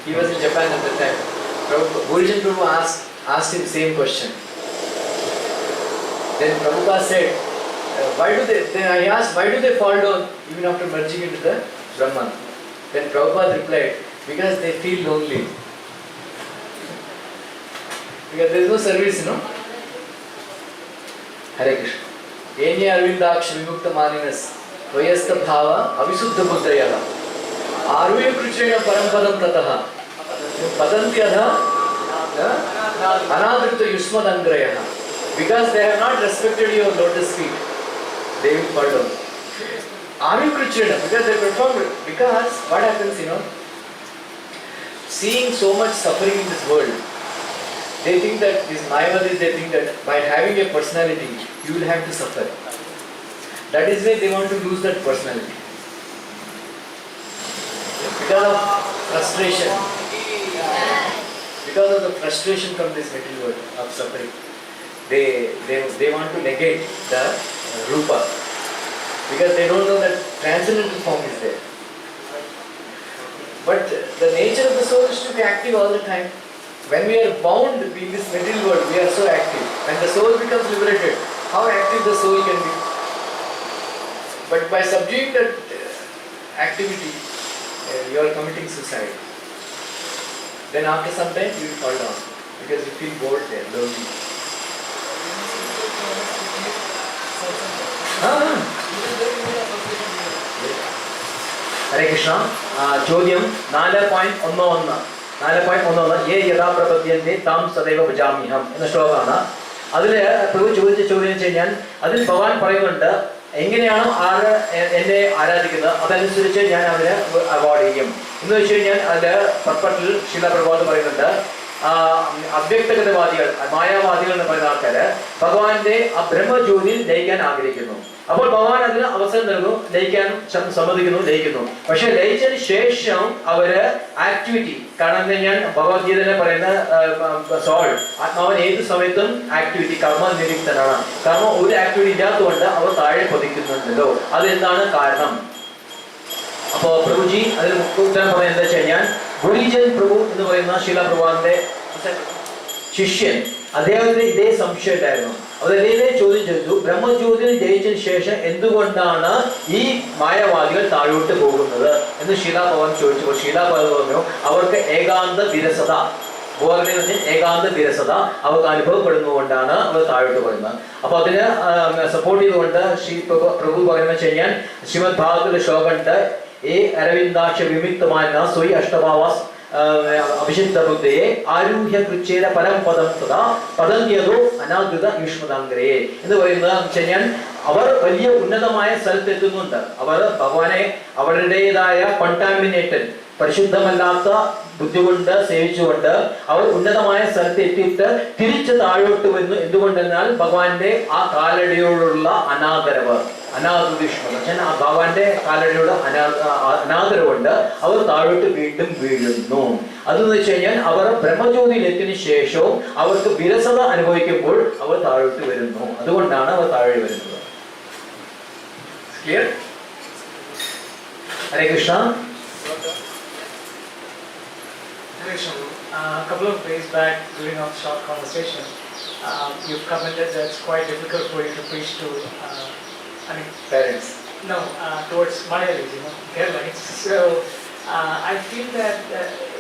He was in Japan at the time. Gurijan Prabhu asked him same question. Then Prabhupada said, then I asked, why do they fall down even after merging into the Brahman? Then Prabhupada replied, because they feel lonely. Because there is no service, you know. Hare Krishna. Enye arvindaksh vimukta maninas vayasta bhava avisuddha buddhayala arvya kruchena parampadam tataha padantyadha anadrita yusmadangrayaha. Because they have not respected your lotus feet, they will fall down. Arvya kruchena, because they performed it. Because what happens, you know, seeing so much suffering in this world, they think that these Mayavadis, they think that by having a personality, you will have to suffer. That is why they want to lose that personality. Because of frustration. Because of the frustration from this material world of suffering, they want to negate the Rupa. Because they don't know that transcendental form is there. But the nature of the soul is to be active all the time. When we are bound in this material world, we are so active. When the soul becomes liberated, how active the soul can be. But by subduing that activity, you are committing suicide. Then after some time, you will fall down. Because you feel bored there, lonely. ഹരേ കൃഷ്ണ. ചോദ്യം 4.11 4.11 യേ യഥാ പ്രപദ്യന്തെ താം സദൈവ ഭജാമ്യഹം എന്ന ശ്ലോകമാണ്. അതിൽ പ്രഭു ചോദിച്ച ചോദ്യം വെച്ച് കഴിഞ്ഞാൽ അതിൽ ഭഗവാൻ പറയുന്നുണ്ട്, എങ്ങനെയാണോ ആര് എന്നെ ആരാധിക്കുന്നത് അതനുസരിച്ച് ഞാൻ അവന് അവാർഡ് ചെയ്യും എന്ന് വെച്ച് കഴിഞ്ഞാൽ അതിൽ പർപ്പട്ടിൽ ശീല പ്രഭാത് പറയുന്നുണ്ട്, അവ്യക്തഗതവാദികൾ, മായാവാദികൾ എന്ന് പറയുന്ന ആൾക്കാര് ഭഗവാന്റെ ആ ബ്രഹ്മജ്യോതിയിൽ ലയിക്കാൻ ആഗ്രഹിക്കുന്നു. അപ്പോൾ ഭഗവാൻ അതിന് അവസരം നൽകുന്നു, ലയിക്കാൻ സമ്മതിക്കുന്നു, ലയിക്കുന്നു. പക്ഷെ ലയിച്ചതിന് ശേഷം അവര് ആക്ടിവിറ്റി, കാരണം ഞാൻ ഭഗവത്ഗീതനെ പറയുന്ന സോൾ ആത്മാവൻ ഏത് സമയത്തും ആക്ടിവിറ്റി കർമ്മ നിരുക്തനാണ്. കാരണം ഒരു ആക്ടിവിറ്റി ഇല്ലാത്തതുകൊണ്ട് അവർ താഴെ പതിക്കുന്നുണ്ടല്ലോ. അതെന്താണ് കാരണം? അപ്പോ പ്രഭുജി അതിന് ഉത്തരം പറയുന്നത് എന്താ വെച്ച് കഴിഞ്ഞാൽ, ഗുരീജൻ പ്രഭു എന്ന് പറയുന്ന ശീല പ്രഭുവാന്റെ ശിഷ്യൻ, അദ്ദേഹത്തിന് ഇതേ സംശയം ഉണ്ടായിരുന്നു. അതേ ചോദ്യം ചോദിച്ചു, ബ്രഹ്മജ്യോതിയിൽ ജയിച്ചതിന് ശേഷം എന്തുകൊണ്ടാണ് ഈ മായാവാദികൾ താഴോട്ട് പോകുന്നത് എന്ന് ശീലാഭവൻ ചോദിച്ചു. ശീലാഭവൻ പറഞ്ഞു, അവർക്ക് ഏകാന്ത വിരസത, ഏകാന്ത വിരസത അവർക്ക് അനുഭവപ്പെടുന്നതുകൊണ്ടാണ് അവർ താഴോട്ട് പോകുന്നത്. അപ്പൊ അതിന് സപ്പോർട്ട് ചെയ്തുകൊണ്ട് പ്രഭു പറയുന്നത് വെച്ച് കഴിഞ്ഞാൽ ശ്രീമദ് ഭാഗവതത്തിലെ ശ്ലോകമുണ്ട്, ഏ അരവിന്ദാക്ഷ വിമിക്തമായ സ്വയി അഷ്ടഭാവാസ് അഭിഷിക്ത ബുദ്ധയെ ആരൂഹ്യ കൃച്ഛേദ പരംപദം തഥാ പദന്യതോ അനാഗൃത യുഷ്മദാഗ്രയെ എന്ന് പറയുന്നത് വെച്ച് കഴിഞ്ഞാൽ അവർ വലിയ ഉന്നതമായ സ്ഥലത്ത് എത്തുന്നുണ്ട്. അവർ ഭഗവാനെ അവരുടേതായ കോണ്ടാമിനേറ്റഡ് പരിശുദ്ധമല്ലാത്ത ബുദ്ധി കൊണ്ട് സേവിച്ചുകൊണ്ട് അവർ ഉന്നതമായ സ്ഥലത്ത് എത്തിയിട്ട് തിരിച്ച് താഴോട്ട് വരുന്നു. എന്തുകൊണ്ടെന്നാൽ ഭഗവാന്റെ ആ കാലടിയോടുള്ള അനാദരവ്, അനാദൃഷ്മത, ആ ഭഗവാന്റെ കാലടിയോട് അനാദരവുണ്ട് അവർ താഴോട്ട് വീണ്ടും വീഴുന്നു. അതെന്ന് വെച്ച് കഴിഞ്ഞാൽ അവർ ബ്രഹ്മജ്യോതിയിൽ എത്തിയതിനു ശേഷവും അവർക്ക് വിരസത അനുഭവിക്കുമ്പോൾ അവർ താഴോട്ട് വരുന്നു. അതുകൊണ്ടാണ് അവർ താഴെ വരുന്നത്. Clear? Hare Krishna. A couple of days back during our short conversation, you've commented that it's quite difficult for you to preach to, parents. No, towards Malayalis, Kerala. So I feel that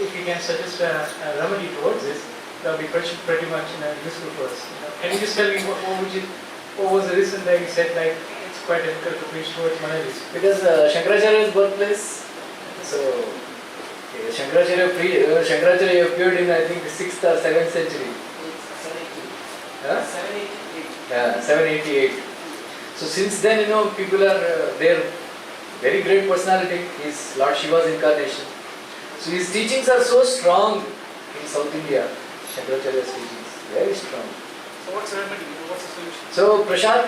if you can suggest a remedy towards this, that would be pretty much useful for us. Can you just tell me what was the reason that you said like it's quite difficult to preach towards Malayalis? Because Shankaracharya's birthplace, so Shankaracharya appeared in I think 6th or 7th century. 788. So since then, people are there. Very great personality. He's Lord Shiva's incarnation. So his teachings are so strong in South India. Shankaracharya's teachings, very strong. So what's the remedy? What's the solution? So Prashad,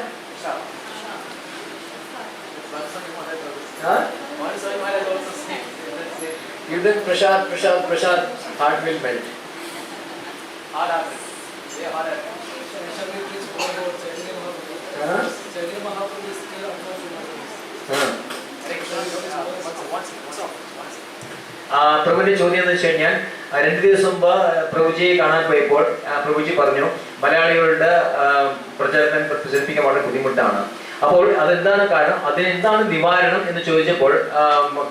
give them Prashad, heart will melt. പ്രഭുവിന്റെ ചോദ്യം എന്ന് വെച്ച് കഴിഞ്ഞാൽ 2 ദിവസം മുമ്പ് പ്രഭുജിയെ കാണാൻ പോയപ്പോൾ പ്രഭുജി പറഞ്ഞു മലയാളികളുടെ പ്രചരിപ്പിക്കാൻ വളരെ ബുദ്ധിമുട്ടാണ്. അപ്പോൾ അതെന്താണ് കാരണം, അതിനെന്താണ് നിവാരണം എന്ന് ചോദിച്ചപ്പോൾ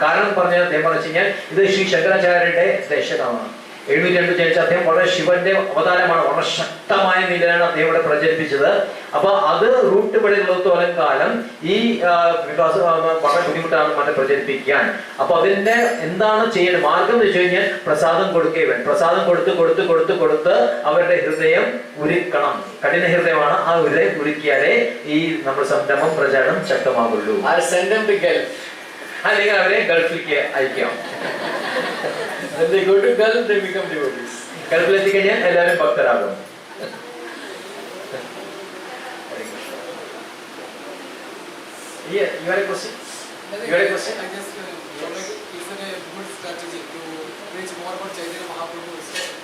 കാരണം പറഞ്ഞ അദ്ദേഹം പറഞ്ഞു വെച്ച് കഴിഞ്ഞാൽ ഇത് ശ്രീ ശങ്കരാചാര്യരുടെ ദശകമാണ്. 702 ജനിച്ച അദ്ദേഹം വളരെ ശിവന്റെ അവതാരമാണ്. വളരെ ശക്തമായ നിലയിലാണ് അദ്ദേഹം ഇവിടെ പ്രചരിപ്പിച്ചത്. അപ്പൊ അത് റൂട്ട് ഇവിടെ ഉള്ളത്തോളം കാലം ഈ വികാസം വളരെ ബുദ്ധിമുട്ടാണ് മറ്റേ പ്രചരിപ്പിക്കാൻ. അപ്പൊ അതിന്റെ എന്താണ് ചെയ്യേണ്ടത് മാർഗം എന്ന് വെച്ച് കഴിഞ്ഞാൽ പ്രസാദം കൊടുക്കേ വേണം. പ്രസാദം കൊടുത്ത് അവരുടെ ഹൃദയം ഉരുക്കണം. കഠിന ഹൃദയമാണ്. ആ ഹൃദയം ഉരുക്കിയാലേ ഈ നമ്മുടെ സംരംഭം പ്രചാരണം ശക്തമാകുള്ളൂ. അല്ലെങ്കിൽ അവരെ ഗൾഫിലേക്ക് അയക്കാം. When they go to Gulf, they become devotees. ഗൾഫിലെത്തി കഴിഞ്ഞാൽ എല്ലാവരും ഭക്തരാകും. Yeah, you had a question? You had a question? I guess is it a good strategy to preach more about Chaitanya Mahaprabhu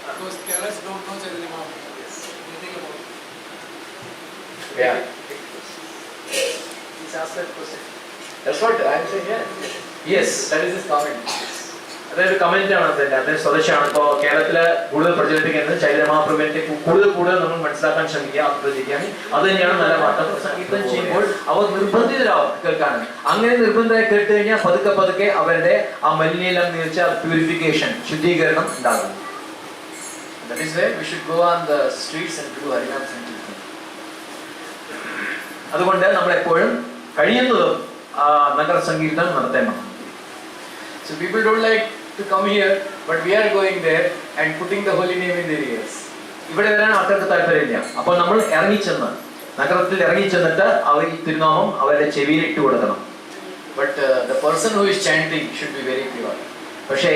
because Kerala don't know Chaitanya Mahaprabhu. Anything about it? Yeah. Please ask that question. That's what I am saying. Yeah. Yes, that is his comment. അതൊരു comment ആണ്. അദ്ദേഹം സ്വദേശമാണ്. ഇപ്പോൾ കേരളത്തില് കൂടുതൽ പ്രചരിപ്പിക്കുന്നത് ചൈതന്യ മഹാപ്രഭുവിന്റെ കൂടുതൽ നമ്മൾ മനസ്സിലാക്കാൻ ശ്രമിക്കുക, പ്രചരിക്കാൻ. അത് തന്നെയാണ് നല്ല വാർത്ത. സംഗീതം ചെയ്യുമ്പോൾ അവർ നിർബന്ധിതരാവും കേൾക്കാൻ. അങ്ങനെ നിർബന്ധമായി കേട്ട് കഴിഞ്ഞാൽ പതുക്കെ അവരുടെ ആ മലിനീലം എന്ന് വെച്ചാൽ പ്യൂരിഫിക്കേഷൻ, ശുദ്ധീകരണം ഉണ്ടാകും. That is why we should go on the streets and do Harinam Sankirtan. അതുകൊണ്ട് നമ്മൾ എപ്പോഴും കഴിയുന്നതും നഗര സങ്കീർത്തനം നടത്തേണം. So people don't like to come here, but we are going there and putting the holy name in their ears. ഇവിടെ വരാൻ ആൾക്കാർക്ക് താല്പര്യമില്ല. അപ്പോൾ നമ്മൾ ഇറങ്ങിച്ചെന്ന് നഗരത്തിൽ ഇറങ്ങിച്ചെന്നിട്ട് അവർ ഈ തിരുനാമം അവരുടെ ചെവിയിൽ ഇട്ട് കൊടുക്കണം. But the person who is chanting should be very pure. പക്ഷേ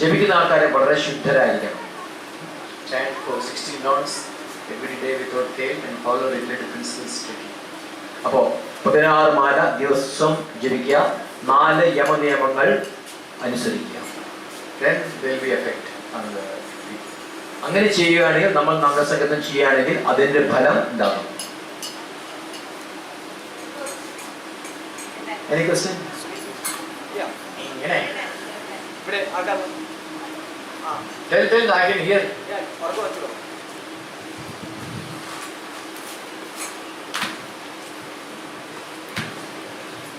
ജപിക്കുന്ന ആൾക്കാരെ വളരെ ശുദ്ധരായിരിക്കണം. Chant for 16 rounds every day without fail and follow regulated principles strictly. അപ്പോൾ 16 മാല ദിവസം ജപിക്കുക, 4 യമനിയമങ്ങൾ അനുസരിക്കുക. Then there will be effect on the people. അങ്ങനെ ചെയ്യുകയാണെങ്കിൽ, നമ്മൾ നഗരസംഗീതം ചെയ്യുകയാണെങ്കിൽ അതിന്റെ ഫലം ഉണ്ടാകും. Any question? Yeah. Tell, I can hear.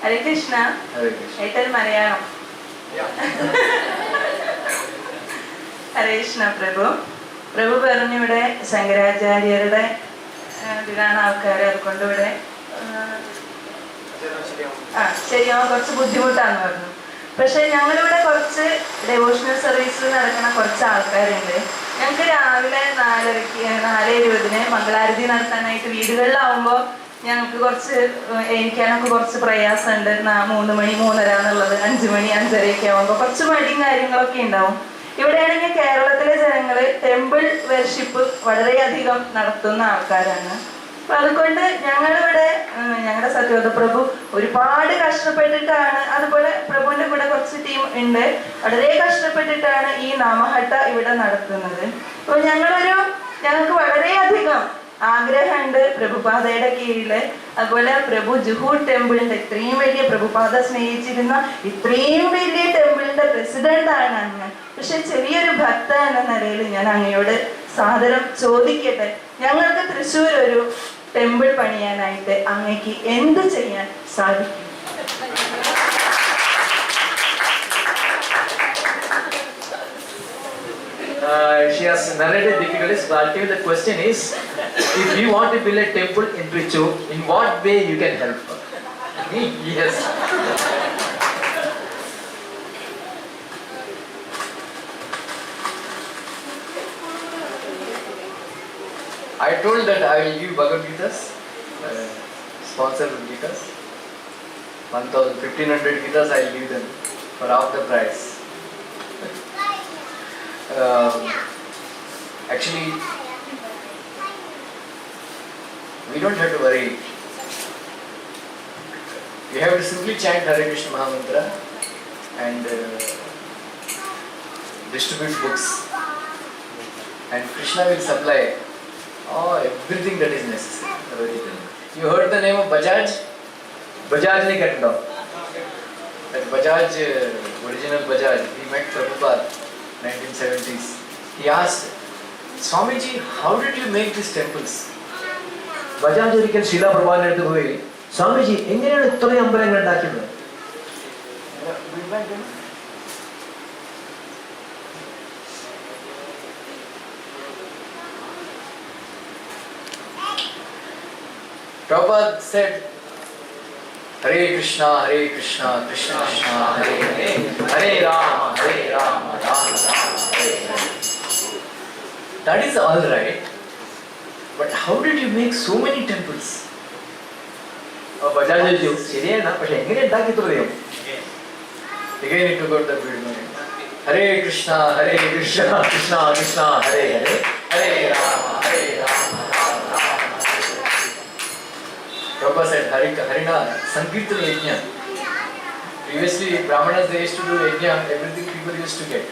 Hare Krishna. Hare Krishna. Etal Malayalam. ഹരേ കൃഷ്ണ പ്രഭു പറഞ്ഞു ഇവിടെ ശങ്കരാചാര്യരുടെ ഇതിലാണ് ആൾക്കാർ, അതുകൊണ്ട് ഇവിടെ ശരിയാവാൻ കുറച്ച് ബുദ്ധിമുട്ടാന്ന് പറഞ്ഞു. പക്ഷെ ഞങ്ങളിവിടെ കുറച്ച് ഡെവോഷണൽ സർവീസ് നടക്കുന്ന കുറച്ച് ആൾക്കാരുണ്ട്. ഞങ്ങൾക്ക് രാവിലെ 4:20 മംഗളാരതി നടത്താനായിട്ട് വീടുകളിലാവുമ്പോൾ ഞങ്ങൾക്ക് കുറച്ച് എണീക്കാനൊക്കെ കുറച്ച് പ്രയാസമുണ്ട്. 3 മണി 3:30 എന്നുള്ളത് 5 മണി 5:30 ആവുമ്പോൾ കുറച്ച് മടിയും കാര്യങ്ങളൊക്കെ ഉണ്ടാവും. ഇവിടെയാണെങ്കിൽ കേരളത്തിലെ ജനങ്ങൾ ടെമ്പിൾ വർഷിപ്പ് വളരെയധികം നടത്തുന്ന ആൾക്കാരാണ്. അപ്പൊ അതുകൊണ്ട് ഞങ്ങളുടെ സത്യവത പ്രഭു ഒരുപാട് കഷ്ടപ്പെട്ടിട്ടാണ്, അതുപോലെ പ്രഭുവിന്റെ കൂടെ കുറച്ച് ടീം ഉണ്ട്, വളരെ കഷ്ടപ്പെട്ടിട്ടാണ് ഈ നാമഹട്ട ഇവിടെ നടത്തുന്നത്. അപ്പൊ ഞങ്ങൾക്ക് വളരെയധികം ആഗ്രഹമുണ്ട് പ്രഭുപാദയുടെ കീഴില്. അതുപോലെ പ്രഭു ജുഹു ടെമ്പിളിന്റെ ഇത്രയും വലിയ പ്രഭുപാദ സ്നേഹിച്ചിരുന്ന ഇത്രയും വലിയ ടെമ്പിളിന്റെ പ്രസിഡന്റ് ആണ് അങ്ങ്. പക്ഷെ ചെറിയൊരു ഭക്ത എന്ന നിലയിൽ ഞാൻ അങ്ങയോട് സാദരം ചോദിക്കട്ടെ, ഞങ്ങൾക്ക് തൃശ്ശൂർ ഒരു ടെമ്പിൾ പണിയാനായിട്ട് അങ്ങക്ക് എന്ത് ചെയ്യാൻ സാധിക്കും? she has narrated difficulties, but ultimately the question is, if you want to build a temple in Trichy, in what way you can help her? Yes. I told that I will give Bhagavad Gitas, sponsor Gitas. 1,500 Gitas I will give them for half the price. Actually, we don't have to worry. We have to simply chant Hare Krishna Mahamantra and distribute books. And Krishna will supply everything that is necessary. You heard the name of Bajaj? Bajaj ne kettado. That Bajaj, original Bajaj, he met Prabhupada 1970s. He asked, Swamiji, how did you make these temples? Bajaj ഒരിക്കൽ ശീല പ്രഭുപാദിന്റെ അടുത്ത് പോയി, സ്വാമിജി എങ്ങനെയാണ് ഇത്രയും അമ്പലങ്ങൾ ഉണ്ടാക്കിയത്? Prabhupada said, Hare Krishna, Krishna Krishna, Hare Hare, Hare Rama, Rama Rama, Hare Hare. That is all right. But how did you make so many temples? Bajaj ചോദിച്ചു, ശരിയാണ്, പക്ഷെ എങ്ങനെ ഉണ്ടാക്കി ഇത്രയും? Again he took out the bead money. Hare Krishna, Krishna Krishna, Hare Hare, Hare Rama, Rama Rama. Prabhupada said, Harina, Sankirtan Yajna. Previously, Brahmanas they used to do Yajna, everything people used to get.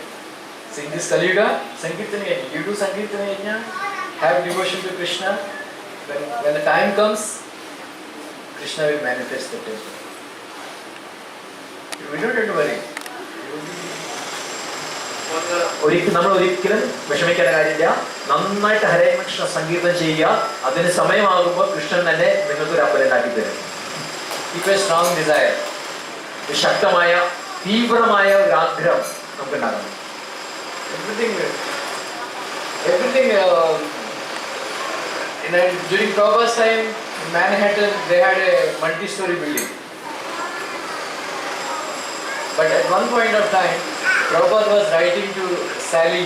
So in this Kali Yuga, Sankirtan Yajna. You do Sankirtan Yajna, have devotion to Krishna. When the time comes, Krishna will manifest the temple. We don't have to worry. നമ്മൾ ഒരിക്കലും വിഷമിക്കേണ്ട കാര്യമില്ല. നന്നായിട്ട് ഹരേ കൃഷ്ണ സംഗീതം ചെയ്യുക. അതിന് സമയമാകുമ്പോൾ കൃഷ്ണൻ തന്നെ നിങ്ങൾക്ക് ഒരു അമ്പലം ഉണ്ടാക്കി തരും. Keep a strong desire. ശക്തമായ തീവ്രമായ ഒരു ആഗ്രഹം നമുക്ക് ഉണ്ടാകണം. Everything. During Prabhupada's time in Manhattan, they had a multi-story building. But at one point of time, Prabhupada was writing to Sally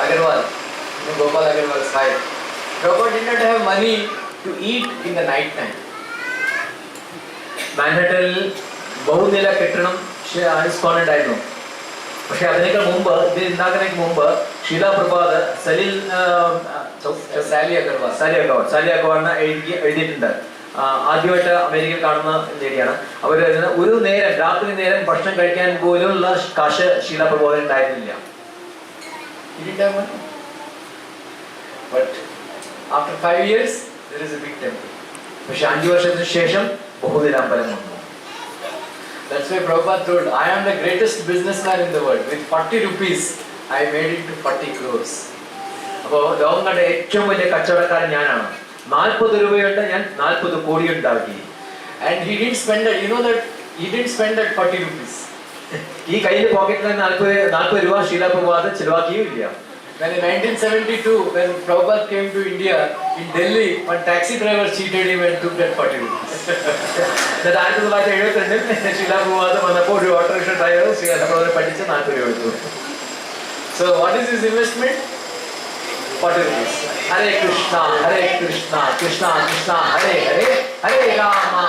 Agarwal, Gopal Agarwal's wife. Prabhupada did not have money to eat in the night time. മാൻഹട്ടനിൽ ബഹുനില കെട്ടിടം ISKCON ഉണ്ടായിരുന്നു. പക്ഷെ അതിനേക്കാൾ മുമ്പ് ഇത് ഉണ്ടാക്കുന്നതിന് മുമ്പ് ശീല Prabhat Sally അഗർവാളിനെ എഴുതിയിട്ടുണ്ട്. ആദ്യമായിട്ട് അമേരിക്കയിൽ കാണുന്ന ലേഡിയാണ്. അവർ ഒരു നേരം രാത്രി നേരം ഭക്ഷണം കഴിക്കാൻ പോലുള്ള കാശ് ശീല പ്രബോധനം ഉണ്ടായിരുന്നില്ല. He didn't have money. But after 5 years, there is a big temple. പക്ഷെ 5 വർഷത്തിന് ശേഷം ബഹുനില അമ്പലം വന്നു. That's why Prabhupada told, I am the greatest businessman in the world. With 40 rupees, I made it to 40 crores. അപ്പോൾ ലോകം കണ്ട ഏറ്റവും വലിയ കച്ചവടക്കാരൻ ഞാനാണ്. 40 രൂപയുണ്ട്, ഞാൻ 40 കോടി ഉണ്ടാക്കി. And he didn't spend that, you know that he didn't spend that 40 rupees. ഈ കയ്യിൽ പോക്കറ്റിൽ 40 രൂപ ശീല Prabhat ചിലവാക്കിയില്ല. When in 1972, when Prabhupada came to India, in Delhi, one taxi driver cheated him and took that 40 rupees. 1972 ശീല പ്രഭാത് വന്നപ്പോൾ ഒരു autorickshaw driver ശീല പ്രഭാതിനെ പഠിച്ച് 40 രൂപ എടുത്തു. So what is his investment? 40 rupees. Hare Krishna, Krishna Krishna, Hare Hare, Hare Rama,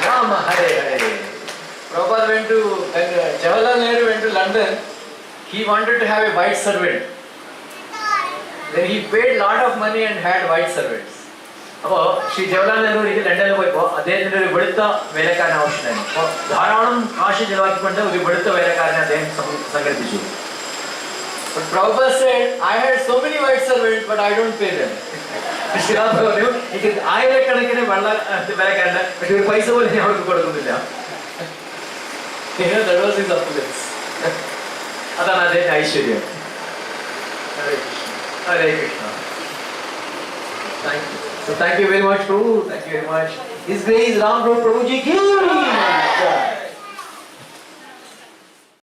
Rama Hare Hare. Prabhupada went to, when Jawaharlal Nehru went to London, he wanted to have a white servant. Then he paid lot of money and had white servants. അപ്പോൾ ശ്രീ ജവഹർലാൽ നെഹ്റു ഒരിക്കൽ ലണ്ടനിൽ പോയപ്പോൾ അദ്ദേഹത്തിന് ഒരു വെളുത്ത വേലക്കാരൻ ആവശ്യമായിരുന്നു. അപ്പോൾ ധാരാളം കാശ് ചെലവാക്കിക്കൊണ്ട് ഒരു വെളുത്ത വേലക്കാരനെ അദ്ദേഹം സംഘടിപ്പിച്ചു. But Prabhupada said, I had so many white servants, but I don't pay them. പറഞ്ഞു, എനിക്ക് ആയിരക്കണക്കിന് വേലക്കാരുണ്ട്, പക്ഷെ ഒരു പൈസ പോലും ഞാൻ അവർക്ക് കൊടുക്കുന്നില്ല. That was his opulence. അതാണ് അദ്ദേഹത്തിന്റെ ഐശ്വര്യം. Hare Krishna. Thank you. So thank you very much, Prabhu. Thank you very much. His Grace Ram Prabhu Ji ki.